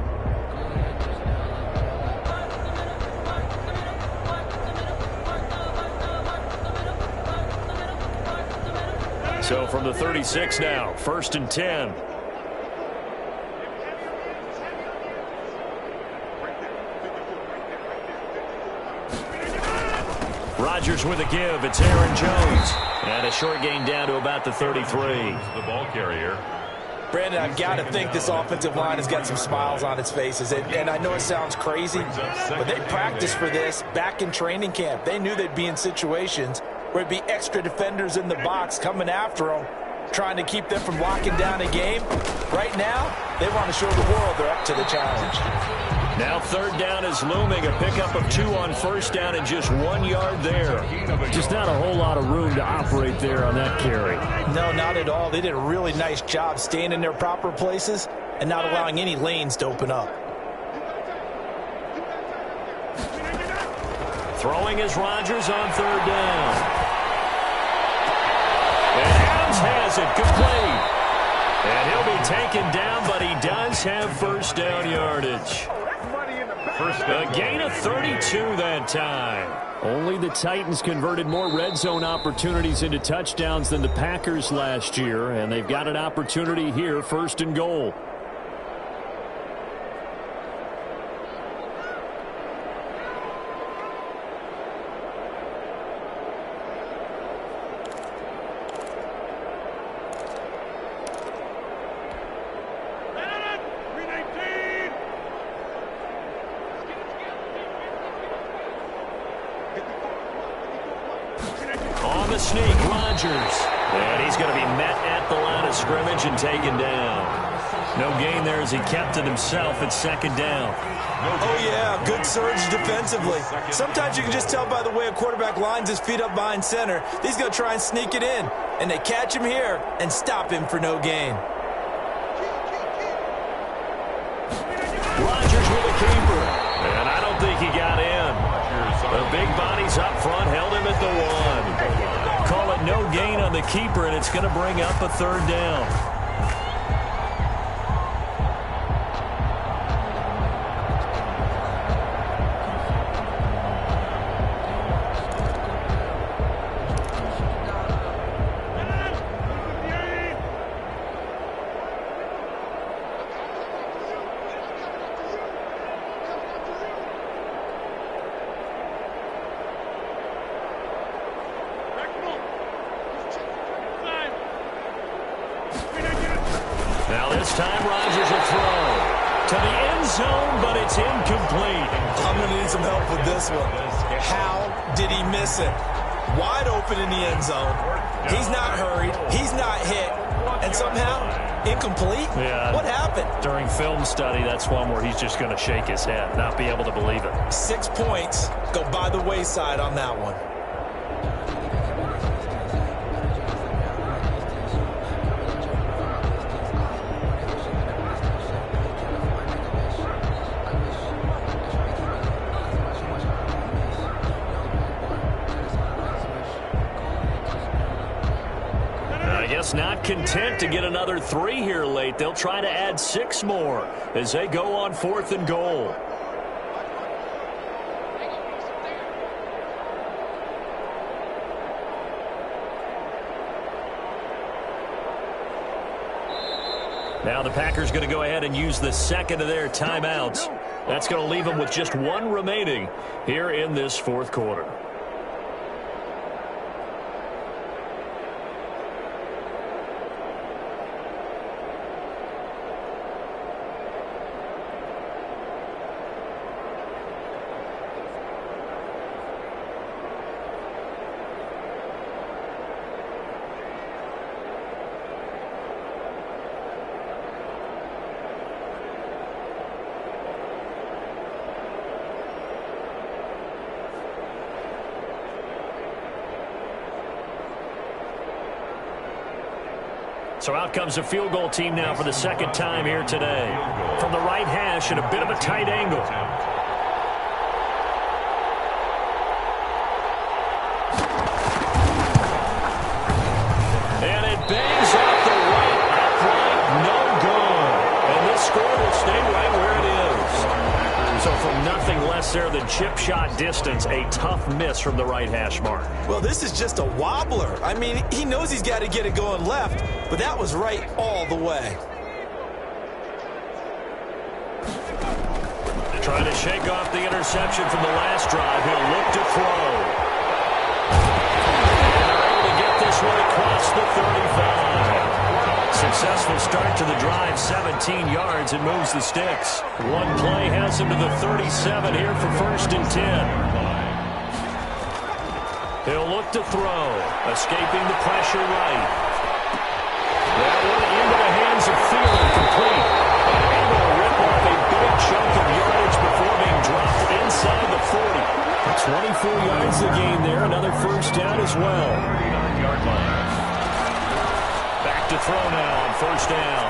So from the 36 now, 1st and 10. Rodgers with a give. It's Aaron Jones. And a short gain down to about the 33. The ball carrier. Brandon, I've got to think this offensive line has got some smiles on its faces. And I know it sounds crazy, but they practiced for this back in training camp. They knew they'd be in situations where it'd be extra defenders in the box coming after them, trying to keep them from locking down a game. Right now, they want to show the world they're up to the challenge. Now 3rd down is looming. A pickup of 2 on 1st down and just 1 yard there. Just not a whole lot of room to operate there on that carry. No, not at all. They did a really nice job staying in their proper places and not allowing any lanes to open up. Throwing is Rodgers on 3rd down. And Adams has it complete. And he'll be taken down, but he does have 1st down yardage. A gain of 32 that time. Only the Titans converted more red zone opportunities into touchdowns than the Packers last year, and they've got an opportunity here, 1st and goal. On the sneak, Rodgers. And he's going to be met at the line of scrimmage and taken down. No gain there as he kept it himself at second down. Oh, yeah, good surge defensively. Sometimes you can just tell by the way a quarterback lines his feet up behind center. He's going to try and sneak it in. And they catch him here and stop him for no gain. Rodgers with a keeper. And I don't think he got in. The big bodies up front held him at the 1. Call it no gain on the keeper, and it's going to bring up a third down. Now this time Rodgers will throw to the end zone, but it's incomplete. I'm going to need some help with this one. How did he miss it? Wide open in the end zone. He's not hurried. He's not hit. And somehow, incomplete? Yeah. What happened? During film study, that's one where he's just going to shake his head, not be able to believe it. 6 points go by the wayside on that one. Not content to get another 3 here late. They'll try to add 6 more as they go on 4th and goal. Now the Packers going to go ahead and use the second of their timeouts. That's going to leave them with just 1 remaining here in this 4th quarter. So out comes a field goal team now for the second time here today. From the right hash at a bit of a tight angle. And it bangs off the right upright, no good. And this score will stay right where it is. So from nothing less there than chip shot distance, a tough miss from the right hash mark. Well, this is just a wobbler. I mean, he knows he's got to get it going left, but that was right all the way. Trying to shake off the interception from the last drive. He'll look to throw. And they're able to get this one across the 35. Successful start to the drive, 17 yards, and moves the sticks. One play has him to the 37 here for 1st and 10. He'll look to throw, escaping the pressure right. That one into the hands of Thielen, complete. And able to rip off a big chunk of yardage before being dropped inside the 40. 24 yards a gain there, another 1st down as well. 39-yard line. Back to throw now on 1st down.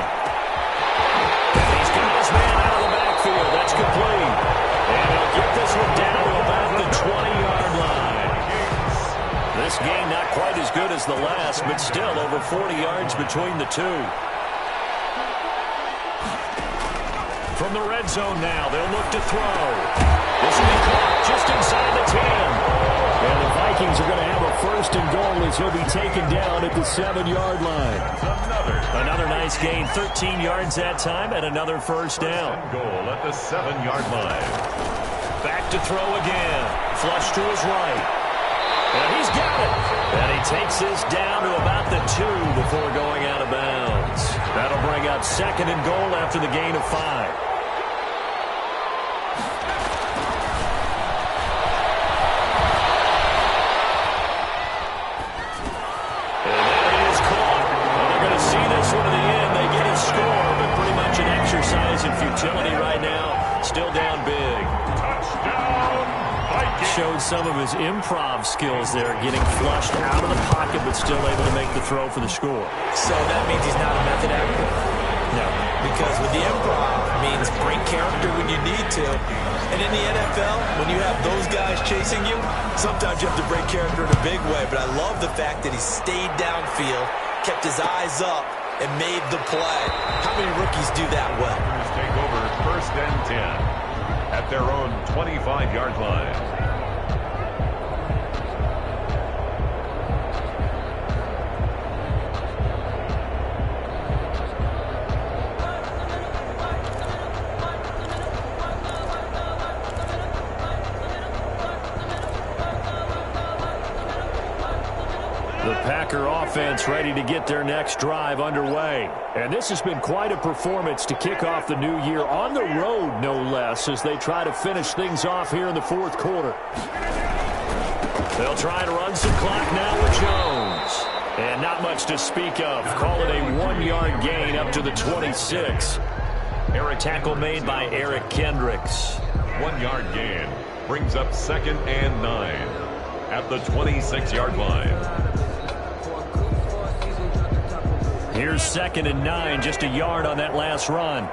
And he's got his man out of the backfield. That's complete. And he'll get this one down to about the 20-yard line. This game not quite as good as the last, but still over 40 yards between the two. From the red zone now, they'll look to throw. This will be caught just inside the 10. And the Vikings are going to have a 1st and goal as he'll be taken down at the 7-yard line. Another nice gain, 13 yards that time, and another 1st down. Goal at the 7-yard line. Back to throw again. Flush to his right. And he's got it. And he takes this down to about the 2 before going out of bounds. That'll bring up 2nd and goal after the gain of 5. utility right now. Still down big. Touchdown, Vikings. Showed some of his improv skills there, getting flushed out of the pocket, but still able to make the throw for the score. So that means he's not a method actor? No. Because with the improv, it means bring character when you need to. And in the NFL, when you have those guys chasing you, sometimes you have to break character in a big way. But I love the fact that he stayed downfield, kept his eyes up, and made the play. How many rookies do that well? Take over 1st and 10 at their own 25-yard line. The Packer offense ready to get their next drive underway. And this has been quite a performance to kick off the new year on the road, no less, as they try to finish things off here in the fourth quarter. They'll try to run some clock now with Jones. And not much to speak of. Call it a 1-yard gain up to the 26. Error tackle made by Eric Kendricks. 1-yard gain brings up 2nd and 9 at the 26-yard line. Here's 2nd and 9, just a yard on that last run.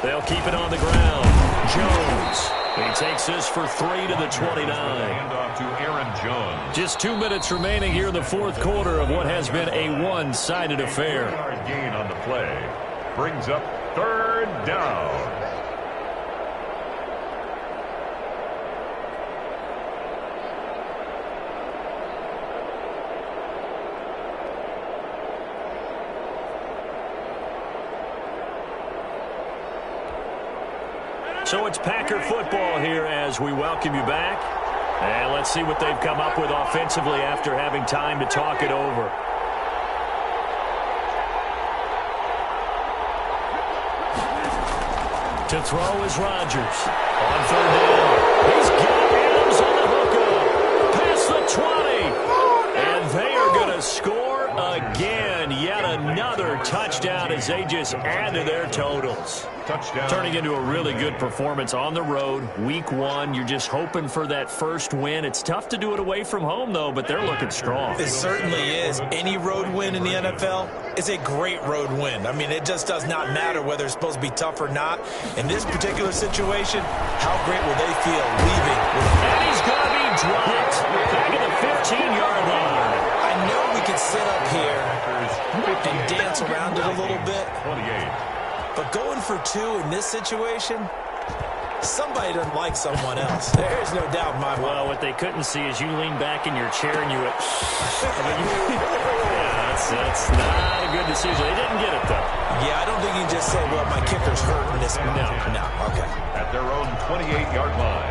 They'll keep it on the ground. Jones. He takes this for 3 to the 29. Handoff to Aaron Jones. Just 2 minutes remaining here in the fourth quarter of what has been a one-sided affair. 1-yard gain on the play brings up 3rd down. So it's Packer football here as we welcome you back. And let's see what they've come up with offensively after having time to talk it over. To throw is Rodgers. On 3rd down. He's got Adams on the hookup. Past the 20. And they are going to score again. Yet another touchdown as they just add to their totals. Touchdown. Turning into a really good performance on the road. Week 1, you're just hoping for that first win. It's tough to do it away from home, though, but they're looking strong. It certainly is. Any road win in the NFL is a great road win. I mean, it just does not matter whether it's supposed to be tough or not. In this particular situation, how great will they feel leaving? And he's going to be dropped back at the 15-yard line. I know we could sit up here and dance around it a little bit. 28. But going for 2 in this situation, somebody doesn't like someone else. There's no doubt in my mind. Well, what they couldn't see is you lean back in your chair and you went, yeah, that's not a good decision. They didn't get it, though. Yeah, I don't think you can just say, well, my kicker's hurt in this spot. No, okay. At their own 28-yard line.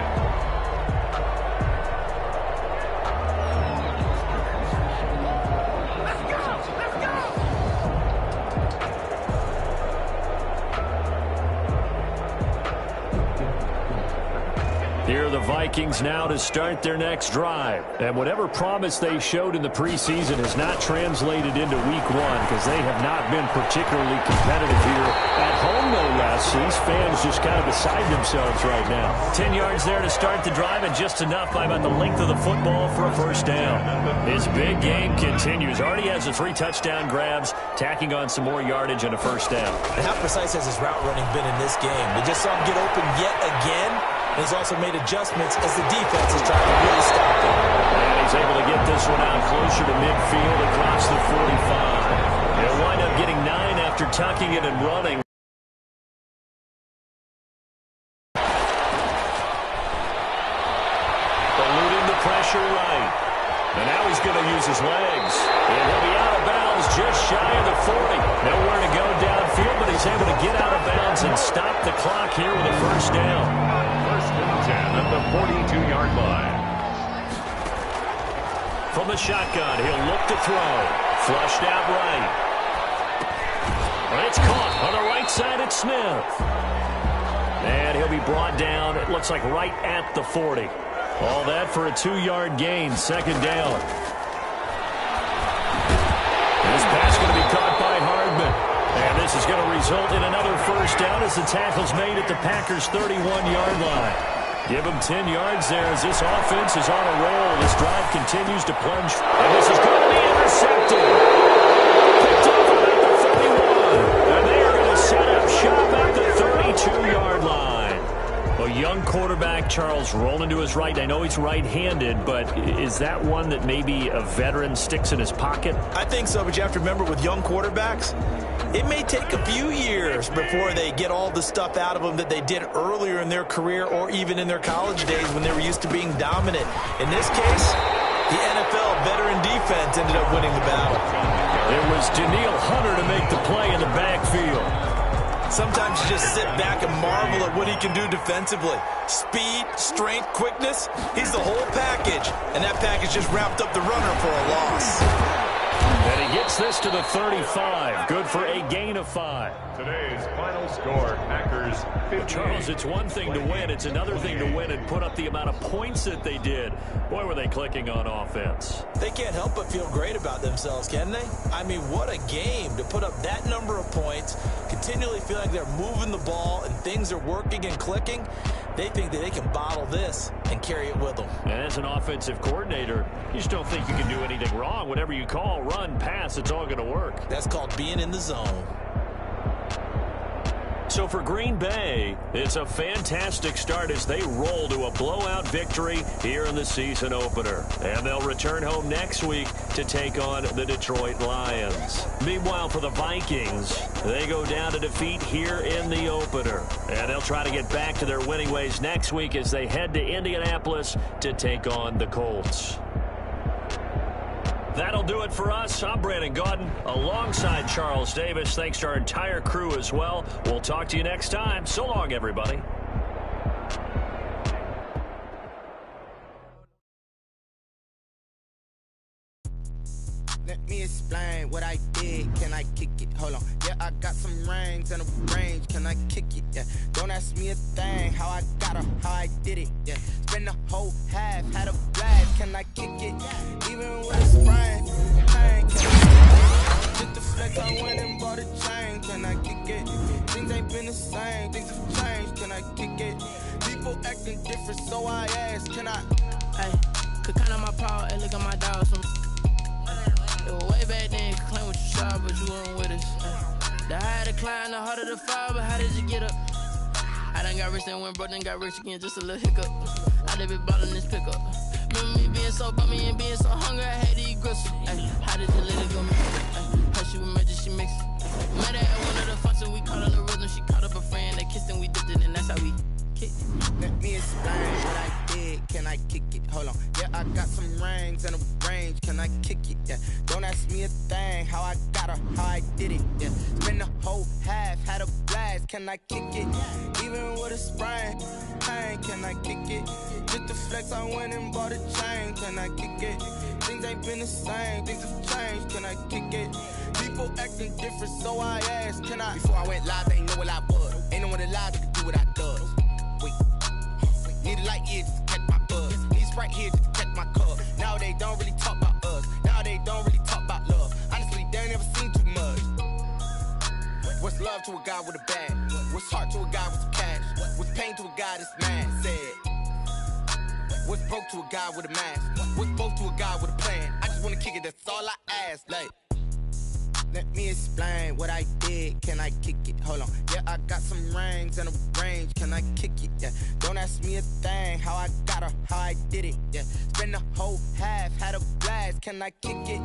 Here are the Vikings now to start their next drive. And whatever promise they showed in the preseason has not translated into week 1 because they have not been particularly competitive here at home, no less. These fans just kind of beside themselves right now. 10 yards there to start the drive and just enough by about the length of the football for a first down. His big game continues. Already has the 3 touchdown grabs, tacking on some more yardage and a first down. And how precise has his route running been in this game? We just saw him get open yet again. And he's also made adjustments as the defense is trying to really stop him. And he's able to get this one out closer to midfield across the 45. He'll wind up getting 9 after tucking it and running. Eluding the pressure right. And now he's going to use his legs. And he'll be out of bounds just shy of the 40. Nowhere to go downfield, but he's able to get out of bounds and stop the clock here with a first down. 10 at the 42-yard line. From the shotgun, he'll look to throw. Flushed out right. And it's caught on the right side at Smith. And he'll be brought down, it looks like right at the 40. All that for a 2-yard gain, 2nd down. This pass going to be caught by Hardman. This is going to result in another first down as the tackle's made at the Packers' 31-yard line. Give them 10 yards there as this offense is on a roll. This drive continues to plunge. And this is going to be intercepted. Picked off about the 31. And they are going to set up shop at the 32-yard line. A young quarterback, Charles, rolling to his right. I know he's right-handed, but is that one that maybe a veteran sticks in his pocket? I think so, but you have to remember with young quarterbacks, it may take a few years before they get all the stuff out of them that they did earlier in their career or even in their college days when they were used to being dominant. In this case, the NFL veteran defense ended up winning the battle. It was Daniil Hunter to make the play in the backfield. Sometimes you just sit back and marvel at what he can do defensively. Speed, strength, quickness, he's the whole package. And that package just wrapped up the runner for a loss. And he gets this to the 35. Good for a gain of 5. Today's final score, Packers 50. Charles, it's one thing to win. It's another thing to win and put up the amount of points that they did. Boy, were they clicking on offense. They can't help but feel great about themselves, can they? I mean, what a game to put up that number of points, continually feel like they're moving the ball and things are working and clicking. They think that they can bottle this and carry it with them. And as an offensive coordinator, you just don't think you can do anything wrong. Whatever you call, run, pass, it's all going to work. That's called being in the zone. So for Green Bay, it's a fantastic start as they roll to a blowout victory here in the season opener. And they'll return home next week to take on the Detroit Lions. Meanwhile, for the Vikings, they go down to defeat here in the opener. And they'll try to get back to their winning ways next week as they head to Indianapolis to take on the Colts. That'll do it for us. I'm Brandon Gaudin alongside Charles Davis. Thanks to our entire crew as well. We'll talk to you next time. So long, everybody. Let me explain what I did. Can I kick it? Hold on. Yeah, I got some rings and a range. Can I kick it? Yeah. Don't ask me a thing. How I got her, how I did it. Yeah. Spend the whole half, had a blast. Can I kick it? Even with a sprain. Pain. Can I kick it? Just the flex, I went and bought a chain. Can I kick it? Things ain't been the same. Things have changed. Can I kick it? People acting different, so I ask. Can I? Hey, could count on my power and look at my dogs from. It was way back then, you could claim what you saw, but you weren't with us. The higher the climb, the harder the fall, but how did you get up? I done got rich and went broke, then got rich again, just a little hiccup. I done been ballin' this pickup. Remember me being so bummy and being so hungry, I had to eat gristle. How did you let it go? How she was magic, she mixed it. Met her at one of the functions, we caught on the rhythm, she caught up a friend, they kissed and we dipped it, and that's how we kicked. Let me explain what I did. Can I kick it? Hold on. Yeah, I got some rings and a range. Can I kick it? Yeah. Don't ask me a thing. How I got her, how I did it. Yeah. Spend the whole half, had a blast. Can I kick it? Even with a sprain. Pain. Can I kick it? Just the flex, I went and bought a chain. Can I kick it? Things ain't been the same. Things have changed. Can I kick it? People acting different, so I asked. Can I? Before I went live, they ain't know what I was. Ain't no one alive that could do what I does. Need a light here just to catch my buzz. Need Sprite here just to catch my cup. Now they don't really talk about us. Now they don't really talk about love. Honestly, they ain't never seen too much. What's love to a guy with a bag? What's heart to a guy with some cash? What's pain to a guy that's mad? Said. What's broke to a guy with a mask? What's both to a guy with a plan? I just wanna kick it, that's all I ask. Like, let me explain what I did. Can I kick it? Hold on. Yeah, I got some rings and a range. Can I kick it? Yeah. Don't ask me a thing. How I got her, how I did it. Yeah. Spend the whole half, had a blast. Can I kick it?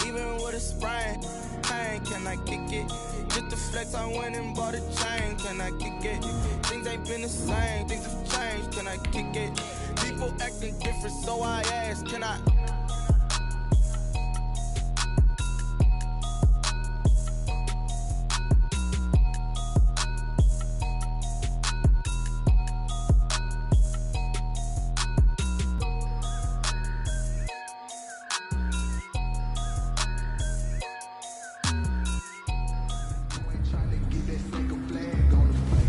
Even with a sprain. Pain. Can I kick it? Just the flex, I went and bought a chain. Can I kick it? Things ain't been the same. Things have changed. Can I kick it? People acting different, so I ask. Can I?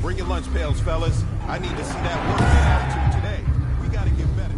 Bring your lunch pails, fellas. I need to see that work attitude today. We got to get better.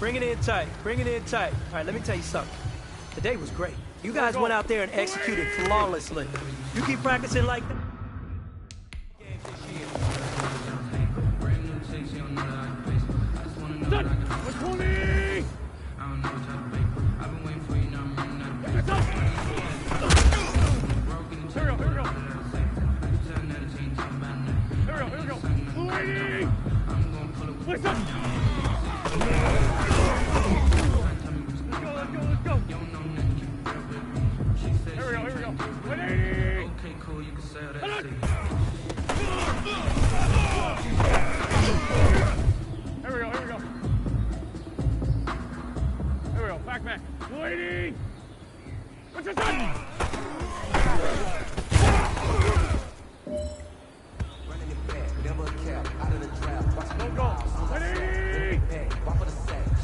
Bring it in tight. Bring it in tight. All right, let me tell you something. Today was great. You guys went out there and executed flawlessly. You keep practicing like that.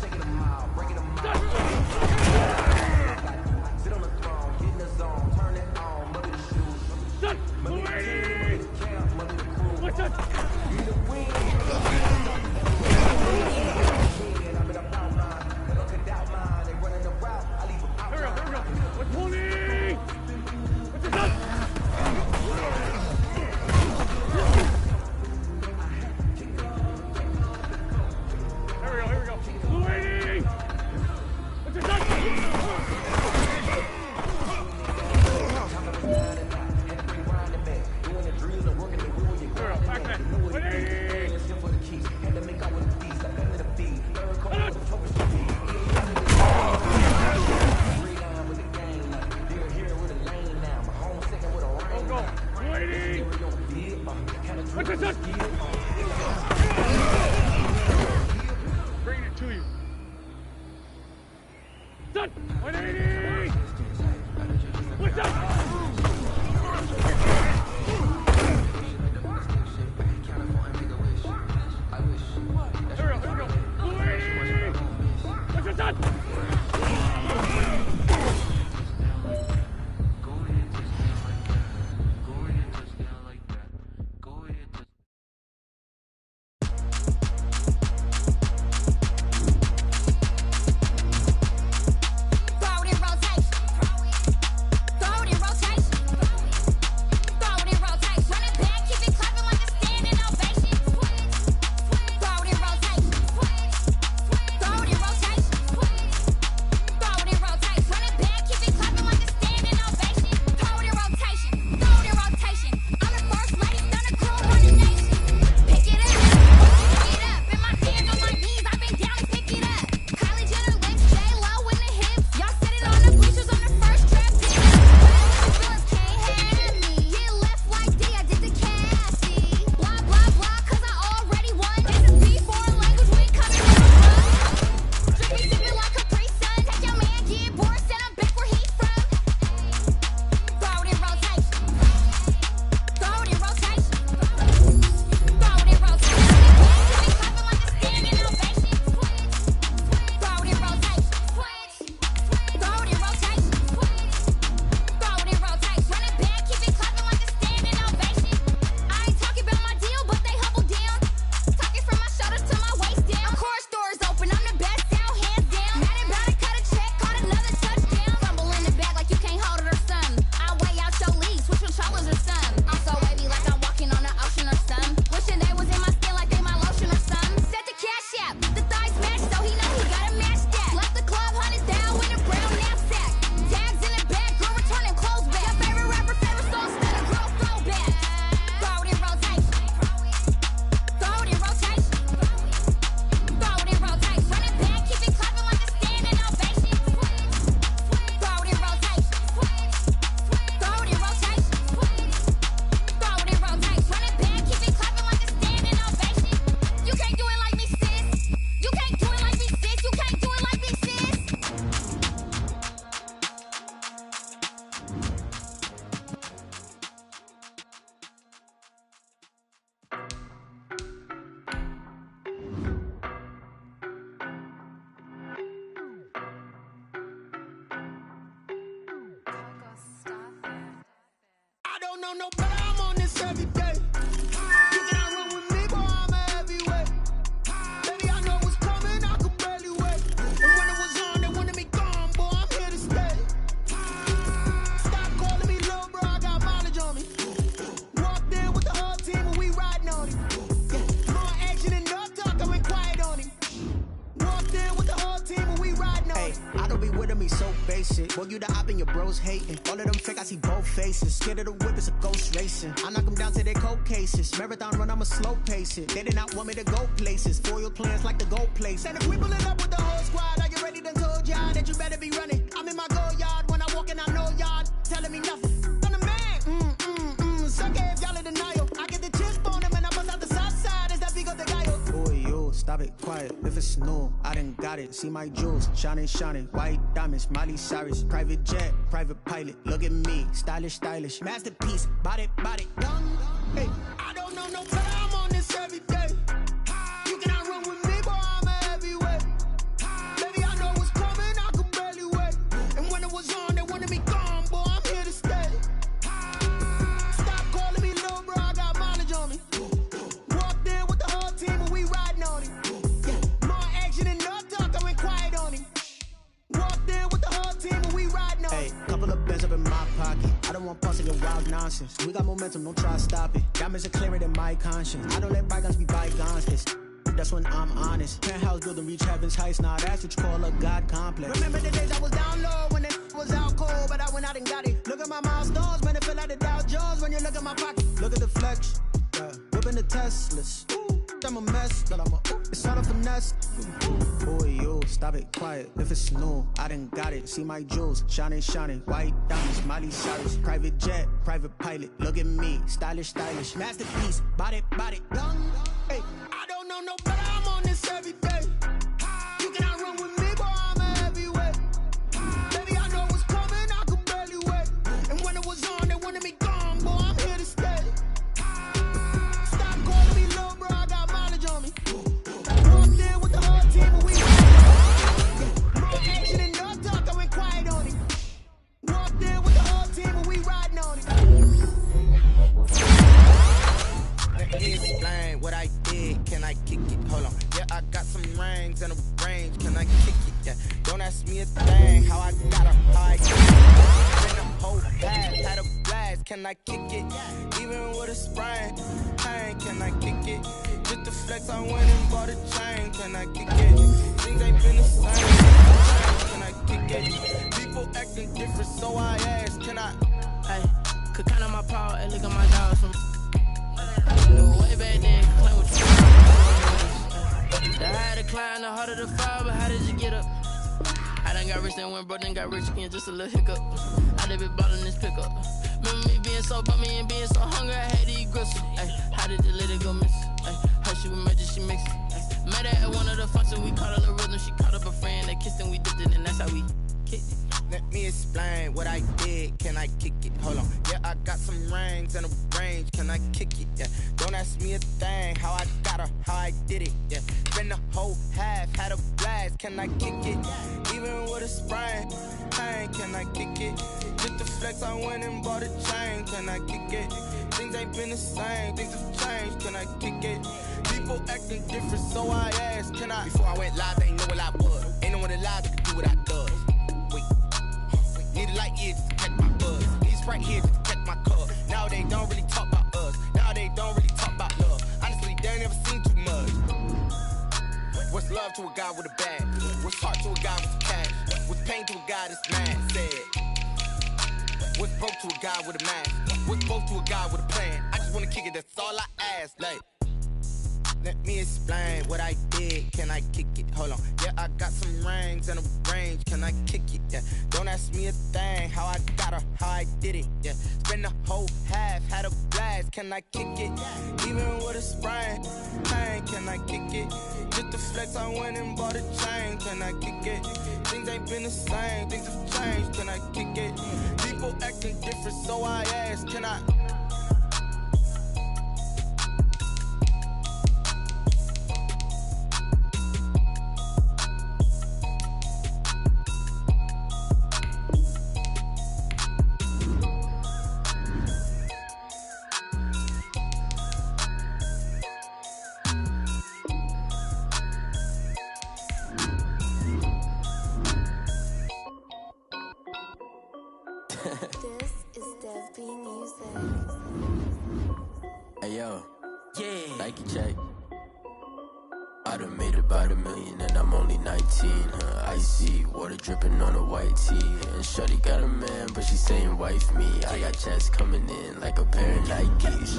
Shake it face it. Boy, you the op and your bros hating. All of them fake, I see both faces. Scared of the whip, it's a ghost racing. I knock them down to their cold cases. Marathon run, I'ma slow pace it. They did not want me to go places. Foil plans like the gold place. And if we pulling up with the whole squad, are you ready to told y'all that you better be running? I'm in my go yard when I walk in, I know y'all telling me nothing. I'm the man. Suck it if y'all in denial. I get the chip on them and I bust out the south side. Is that big of the guy? Boy, yo, stop it, quiet. If it's new, I done got it. See my jewels, shining, shining. White diamonds, Miley Cyrus. Private jet, private pilot. Look at me, stylish, stylish. Masterpiece, body, young. Hey, I don't know no better. I'm on this every day. You cannot run with me, boy. I'm a heavyweight. Baby, I know what's coming. I could barely wait. And when it was on, they wanted me gone, boy. I'm here to stay. Stop calling me little bro. I got mileage on me. Walked in with the whole team and we riding on it. Yeah, more action and no talk. I went quiet on him. Walked in with the whole team and we riding on it. Hey, couple of bands up in my pocket. I don't want parts of your wild nonsense. We got momentum, don't try to stop it. Diamonds are clearer than my conscience. I don't let bygones be bygones, cause that's when I'm honest. Penthouse building reach heaven's heights. Now that's what you call a God complex. Remember the days I was down low when it was out cold, but I went out and got it. Look at my milestones, man, it feel like the Dow Jones when you look at my pocket. Look at the flex, whipping the Teslas. I'm a mess, but I'm a it's all a finesse. Boy, yo, stop it, quiet. If it's new, I done got it. See my jewels, shining, shining. White diamonds, Miley Cyrus. Private jet, private pilot. Look at me, stylish, stylish. Masterpiece, body, young. Hey, I don't know no better. I'm on this every day. You cannot run with me, boy. I'm a heavyweight. Baby, I know what's coming. I could barely wait. And when it was on, they wanted me gone, boy. I'm here to stay. Stop calling me little bro. I got mileage on me. Walked in with the whole team and we more action and no talk. I went quiet on it. Walked in with the whole team and we riding on it. Let me explain what I did. Can I kick it? Hold on. Yeah, I got some rings and a range. Can I kick it? Yeah. Don't ask me a thing. How I got her, how I get it. Been a whole past, had a blast. Can I kick it? Even with a sprain. Hey, can I kick it? Just the flex, I went and bought a chain. Can I kick it? Things ain't been the same. Can I kick it? People acting different, so I ask. Can I? Hey, could count on my power and look at my dogs from way back then, claim what you the higher the climb, the harder the fall, but how did you get up? I done got rich, then went broke, then got rich again, just a little hiccup. I done been ballin' this pickup. Remember me being so bummy and being so hungry, I had to eat gristle. Ay, how did the lady go miss? Ay, her she was magic, she mixed it. Met her at one of the functions, we caught a little rhythm, she caught up a friend, they kissed and we dipped it, and that's how we kicked it. Let me explain what I did. Can I kick it? Hold on. Yeah, I got some rings and a range. Can I kick it? Yeah. Don't ask me a thing. How I got her, how I did it. Yeah. Spend the whole half, had a blast. Can I kick it? Even with a sprain. Hey, can I kick it? Just the flex, I went and bought a chain. Can I kick it? Things ain't been the same. Things have changed. Can I kick it? People acting different, so I asked. Can I? Before I went live, they ain't know what I was. Ain't no one alive that could do what I does. Need a light year just to catch my buzz. Need Sprite here just to catch my cup. Now they don't really talk about us. Now they don't really talk about love. Honestly, they ain't never seen too much. What's love to a guy with a bag? What's heart to a guy with cash? What's pain to a guy that's mad? Said. What's broke to a guy with a mask? What's broke to a guy with a plan? I just wanna kick it, that's all I ask. Like, let me explain what I did. Can I kick it? Hold on. Yeah, I got some rings and a range. Can I kick it? Yeah. Don't ask me a thing. How I got her, how I did it. Yeah. Spend the whole half, had a blast. Can I kick it? Even with a sprain. Hey, can I kick it? Just the flex, I went and bought a chain. Can I kick it? Things ain't been the same. Things have changed. Can I kick it? People acting different, so I ask. Can I? This is Dev B Music. Hey yo, Yeah. Nike check. I done made about $1 million and I'm only 19. Icy water dripping on a white tee. And shorty got a man, but she saying wife me. I got checks coming in like a pair of Nikes.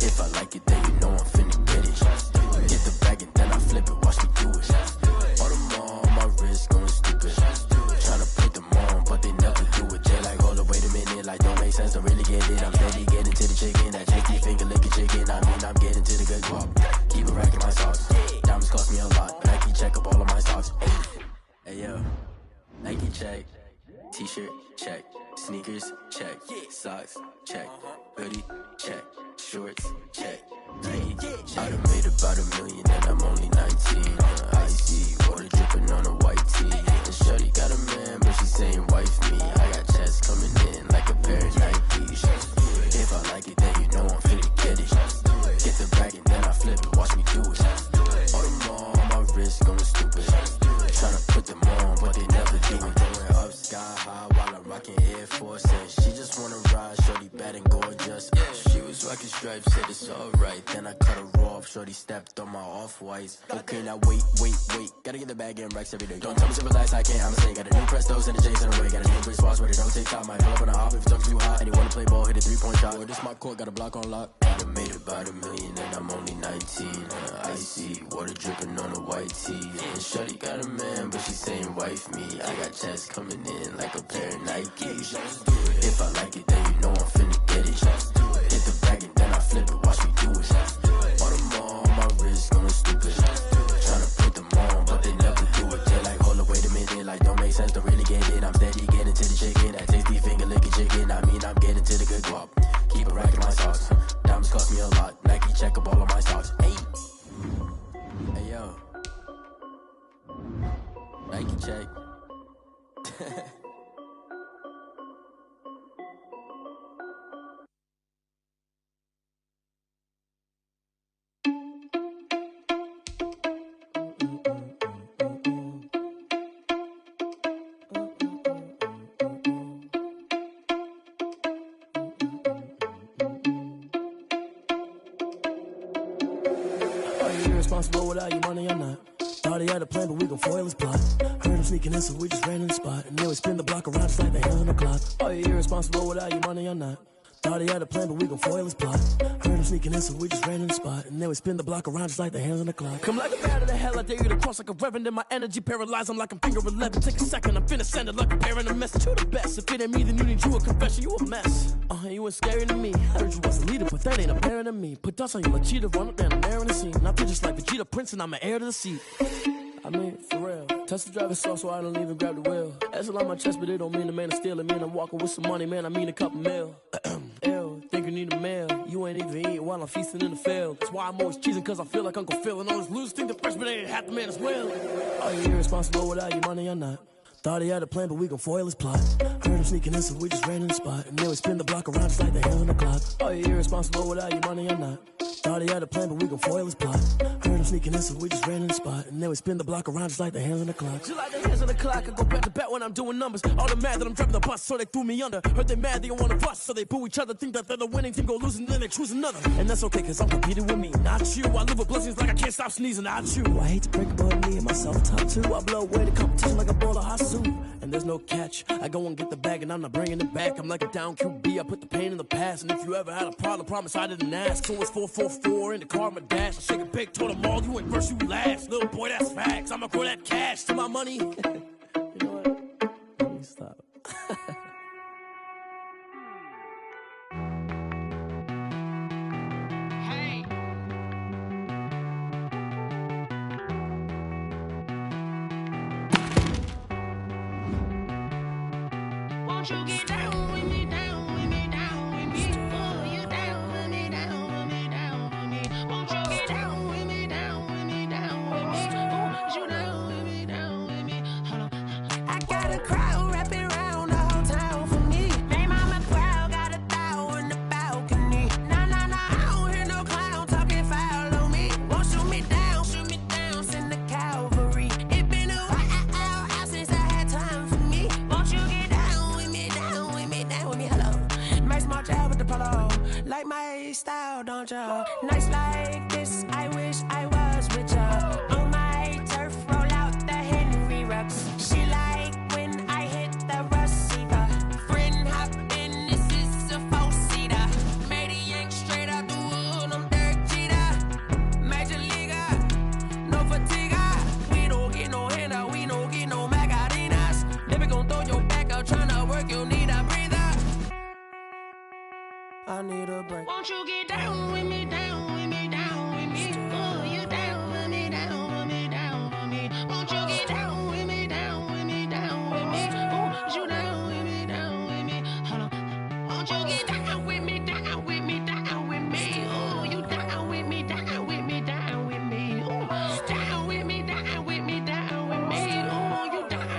If I like it, then you know I'm finna get it. Get the bag and then I flip it, watch me do it. All them on my wrist going stupid. Tryna put them on, but they never do it. They like, hold up, wait a minute, like don't make sense, don't really get it. I'm steady getting to the chicken, that tasty finger licking chicken. I mean, I'm getting to the good guap. Keep it racking my socks. Diamonds cost me a lot. Nike check up all of my socks. Hey yo, Nike check. T-shirt check. Sneakers check. Socks check. Hoodie check. Shorts check. Nike check. I done made about $1 million and I'm only 19. Icy water dripping on a white tee. And shorty got a man, but she saying wife me. I got checks coming in like a pair of Nikes. If I like it, then you know I'm finna get it. Get the bag and then I flip it, watch me do it. All them on my wrist going stupid. Tryna put them on, but they never do it. Going up sky high while I'm rocking Air Force. And she just wanna ride, shorty bad and gorgeous. She was rocking stripes, said it's alright. Then I cut her off, shorty stepped on my off-whites. Okay, now wait. Gotta get the bag and racks every day. Don't tell me to relax, I can't, I'ma say. Got a new Prestos and a J's in the way. Got a new Bridge spots where they don't take time. Might pull up on a hop if it's too hot. And he wanna play ball, hit a 3-point shot. Well, this my court, got a block on lock. I done made about $1 million and I'm only 19. Icy water dripping on a white tee. And shorty got a man, but she saying wife me. I got checks coming in like a pair of Nikes. If I like it, then you know I'm finna get it. Hit the bag and then I flip it, watch me do it. All them on my wrist going stupid. Tryna put them on, but they never do it. They like, hold up, wait a minute, like don't make sense, don't really get it. I'm steady getting to the chicken, that tasty finger licking chicken. I mean, I'm getting to the good guap. Keep it racking my socks. Diamonds cost me a lot. Nike check up all of my socks. Hey yo, Nike check. Responsible without your money, I'm not. Thought he had a plan, but we gon' foil his plot. Heard him sneaking in, so we just ran in the spot. And then we spin the block around just like the hands on the clock. Oh, you're irresponsible without your money, I'm not. Thought he had a plan, but we gon' foil his plot. Heard him sneaking in, so we just ran in the spot. And then we spin the block around just like the hands on the clock. Come like a bat of the hell, I dare you to cross like a reverend. And my energy paralyzed, I'm like I'm finger 11. Take a second, I'm finna send it like a parent a message to the best. If it ain't me, then you need you a confession, you a mess. You ain't scary to me. Heard you was a leader, but that ain't apparent to me. Put dust on you like cheetah, run up down the air in the scene. I feel just like Vegeta Prince, and I'm an heir to the seat. I mean, for real. Touch the driver's soft, so I don't even grab the wheel. That's a lot on my chest, but it don't mean the man is stealing. Man, I'm walking with some money, man, I mean a couple mil. Ew, think you need a meal. You ain't even eating while I'm feasting in the field. That's why I'm always cheesing, cause I feel like Uncle Phil. And all those losers think the freshman ain't half the man as well. Are you irresponsible without your money or not? Thought he had a plan, but we gon' foil his plot. Heard him sneaking in, so we just ran in the spot. And then we spin the block around just like the hands on the clock. Are you irresponsible without your money or not? Thought he had a plan, but we gon' foil his plot. Heard him sneaking in, so we just ran in the spot. And then we spin the block around just like the hands on the clock. Just like the hands on the clock, I go back to back when I'm doing numbers. All the mad that I'm driving the bus, so they threw me under. Heard they mad, they don't wanna bust, so they boo each other. Think that they're the winning team, go losing, then they choose another. And that's okay, cause I'm competing with me, not you. I live with blessings like I can't stop sneezing, not you. I hate to break it, but me and myself top two. I blow away the competition like a bowl of hot soup. And there's no catch. I go and get the bag and I'm not bringing it back. I'm like a down QB, I put the pain in the past. And if you ever had a problem, promise I didn't ask. So it's 444 in the car, my dash. I shake a big, told them all, you ain't first, you last. Little boy, that's facts. I'ma grow that cash to my money. You know what? Let me stop. Won't you get down with me, down with me, down with me? Oh, you down with me, down with me, down with me. Won't you get down with me, down with me, down with me? Oh, you down with me, down with me? Hold on. I got a crowd wrapping around the whole town for me. Name on my crowd, got a thou in the balcony. Nah, I don't hear no clown talking foul on me. Won't shoot me down, send the cavalry. It been a while since I had time for me. Won't you get down with me, down with me, down with me? Hello. Max March out with the polo. Like my style, don't ya? Nights like this, I wish I was with ya. fatigue. We don't get no handout, we don't get no macarinas. Never gon' throw your back out, tryna work, you need a breather. I need a break. Won't you get down with me, down with me, down with me? Oh, you down with me, down with me, down with me. Won't you get down with me, down with me, down with me? Oh, you down with me, down with me? Hold on. Won't you get down with me, down with me, down with me? Oh, you down with me, down with me, down with me? Oh, down with me, down with me, down with me? Oh, you down.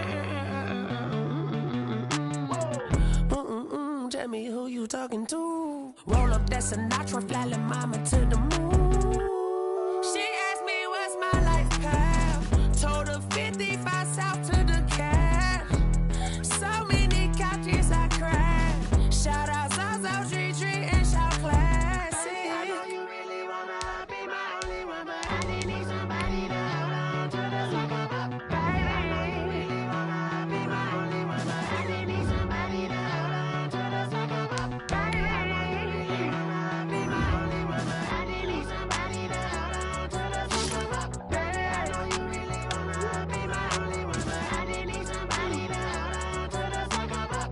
Tell me who you talking to. Roll up that Sinatra, fly la mama to the moon. She asked me what's my life path. Told her 55 south to the cat. So many couches I cried. Shout out Zazo, Tree Tree, and shout classic. I know you really wanna be my only one, but I need somebody to hold on to the sucker up. Baby, I know you really wanna be my only one, but I need somebody to hold on to the sucker up. Baby, I know you really wanna be my only one, but I need somebody to hold on to the sucker up. Baby, I know you really wanna be my only one, but I need somebody to hold on to the sucker up.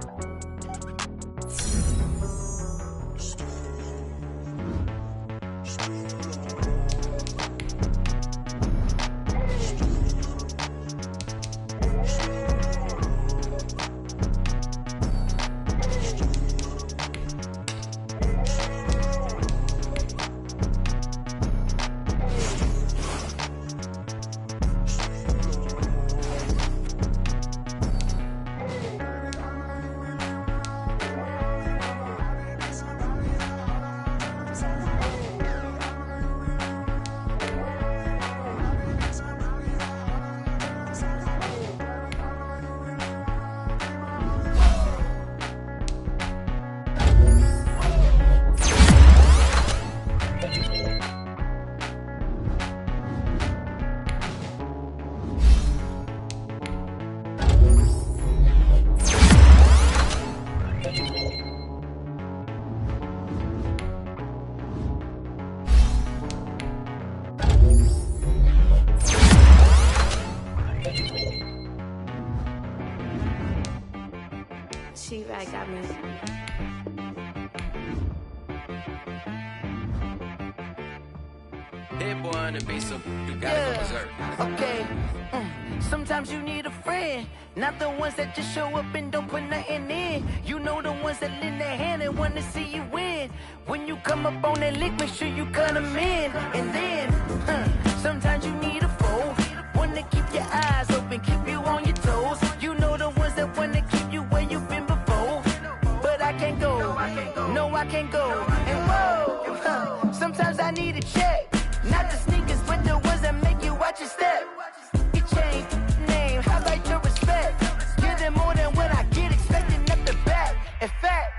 She-Rag got me. Hit boy on the beat, so you gotta go berserk. Okay. Sometimes you need a friend, not the ones that just show up and don't put nothing in. You know the ones that lend their hand and want to see you win. When you come up on that lick, make sure you cut them in. And then, sometimes you need a foe, one to keep your eyes open, keep you on your toes. You know the ones that want to keep you where you've been before. But I can't go, no I can't go. And whoa, sometimes I need a check. Not the sneakers, but the ones that make you watch your step. You change name, how about your respect? Give them more than what I get, expecting up the back. In fact,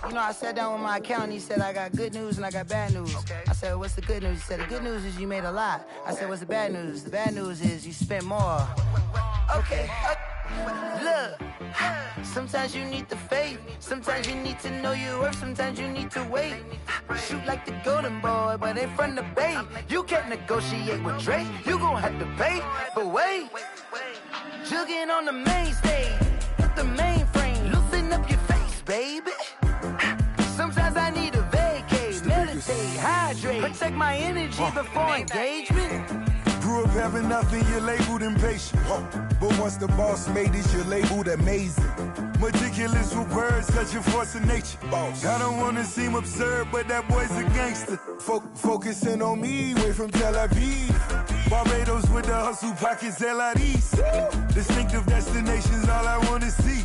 you know, I sat down with my accountant, he said I got good news and I got bad news. I said, what's the good news? He said, the good news is you made a lot. I said, what's the bad news? The bad news is you spent more. Okay. Look, sometimes you need the faith, sometimes you need to know your worth, sometimes you need to wait. Shoot like the golden boy, but in front of the bay. You can't negotiate with Drake, you gon' have to pay. But wait, jugging on the main stage, the mainframe, loosen up your face, baby. Sometimes I need a vacate, meditate, hydrate, protect my energy before engagement. Grew up having nothing, you're labeled impatient. But once the boss made it, you're labeled amazing. Meticulous with words, such a force of nature. I don't wanna seem absurd, but that boy's a gangster. Focusing on me, way from Tel Aviv. Barbados with the hustle pockets, LIDs. Distinctive destinations, all I wanna see.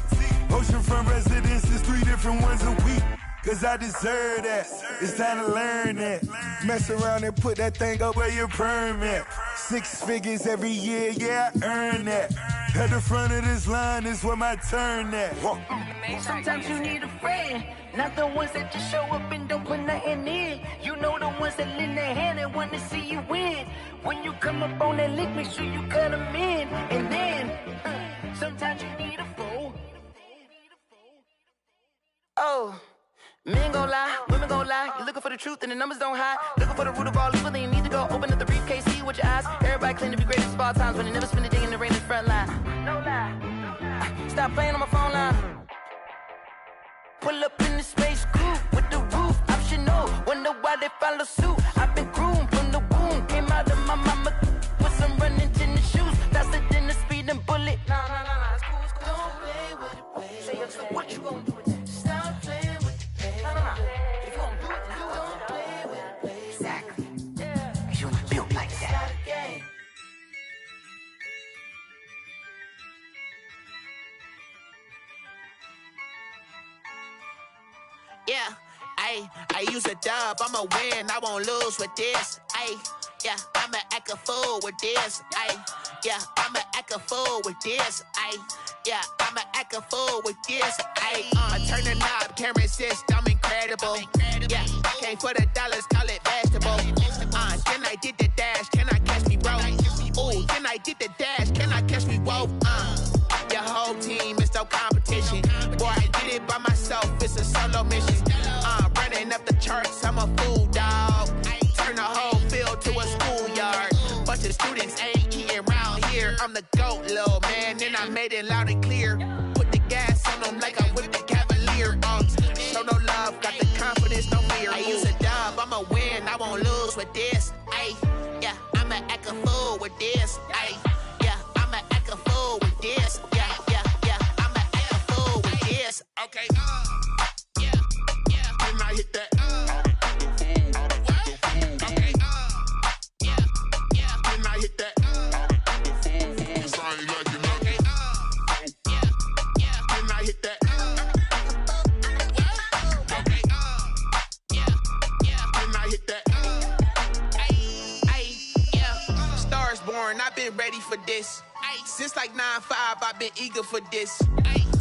Oceanfront residences, 3 different ones a week. Cause I deserve that, it's time to learn that. Mess around and put that thing up where your permit. 6 figures every year, yeah, I earn that. At the front of this line is where my turn at. Sometimes you need a friend, not the ones that just show up and don't put nothing in. You know the ones that lend their hand and want to see you win. When you come up on that lick, make sure you cut them in. And then, sometimes you need a foe. Oh. Men gon' lie, women gon' lie. You're looking for the truth and the numbers don't hide. Looking for the root of all evil, then you need to go open up the briefcase, see with your eyes. Everybody claim to be greatest of all times, but they never spend a day in the rain in the front line. No lie. Stop playing on my phone line. Pull up in the space coupe with the roof optional. Wonder why they follow suit. I've been groomed from the womb. Came out of my mama with some running tennis shoes. Faster than the speeding bullet. Nah, it's cool, it's cool. Don't play with it, play. Say so what you gonna do with it? Stop playing with it, play. Nah. If you gonna do it, then do it. Don't play with it, play. Exactly. Yeah. Cause you ain't built like that. Yeah, I use a dub, I'ma win, I won't lose with this. Yeah, I'ma act a fool with this. Yeah, I'ma act a fool with this. Yeah, I'ma act a fool with this. I turn the knob, can't resist, I'm incredible. Yeah, came for the dollars, call it vegetable. Then I did the dash, can I catch me, bro? Ooh, then I did the dash, can I catch me, whoa? Your whole team is no competition. Boy, I did it by myself, it's a solo mission. Running up the charts, I'm a fool, dog. Turn the whole field to a schoolyard. Bunch of students ain't eating around here. I'm the GOAT, little man, and I made it loud and clear. Put the gas on them like I'm with the Cavalier. Show no love, got the confidence, no fear. I use a dub, I'ma win, I won't lose with this. Yeah, I'ma act a fool with this. Yeah, I'ma act a fool with this. Yeah, I'ma act a fool with this. Okay, yeah, then I hit that. Okay, yeah, then I hit that. Sorry, like you know. Okay, yeah, then I hit that. Okay, yeah, then I hit that. Yeah, stars born, I've been ready for this. Since like 9-5, I've been eager for this.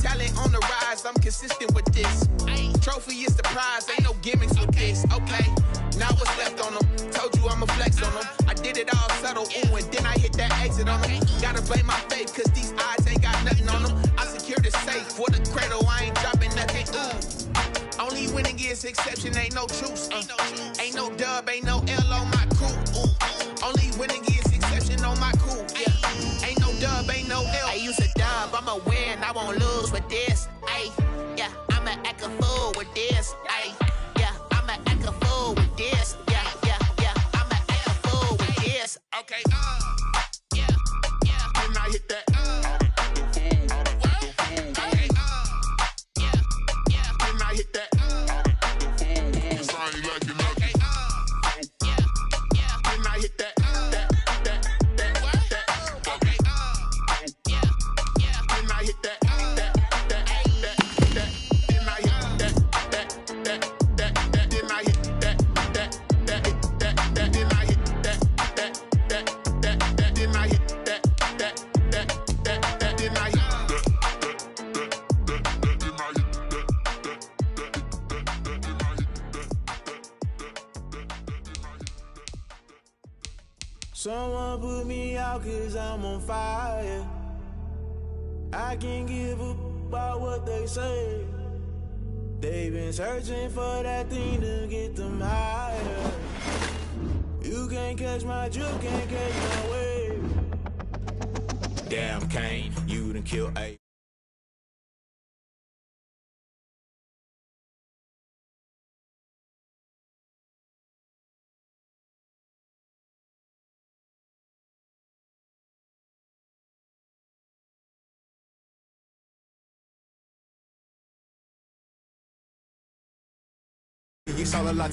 Talent on the rise, I'm consistent with this. Trophy is the prize, ain't no gimmicks with this. Okay, now what's left on them? Told you I'ma flex on them. I did it all subtle, ooh, and then I hit that exit on them. Gotta blame my faith, cause these eyes ain't got nothing on them. I secured the safe for the cradle, I ain't dropping nothing, ooh. Only winning is exception, ain't no truce. Ain't no dub, ain't no L on my crew. Ooh. Only winning is exception on my crew. Yeah, ain't no dub, ain't no L. I use a dub, I'ma win, I won't lose with this. Yeah, I'ma act a fool with this. Yeah, I'ma act a fool with this. Yeah, I'ma act a fool with this. Okay, yeah, then I hit that. Okay, yeah, then I hit that. Sorry, like you know. Okay, yeah, then I hit that. Okay, yeah, then I hit that. Someone put me out cause I'm on fire. I can't give up about what they say. They've been searching for that thing to get them higher. You can't catch my drift, can't catch my wave. Damn Kane, you done killed a. You saw a lot.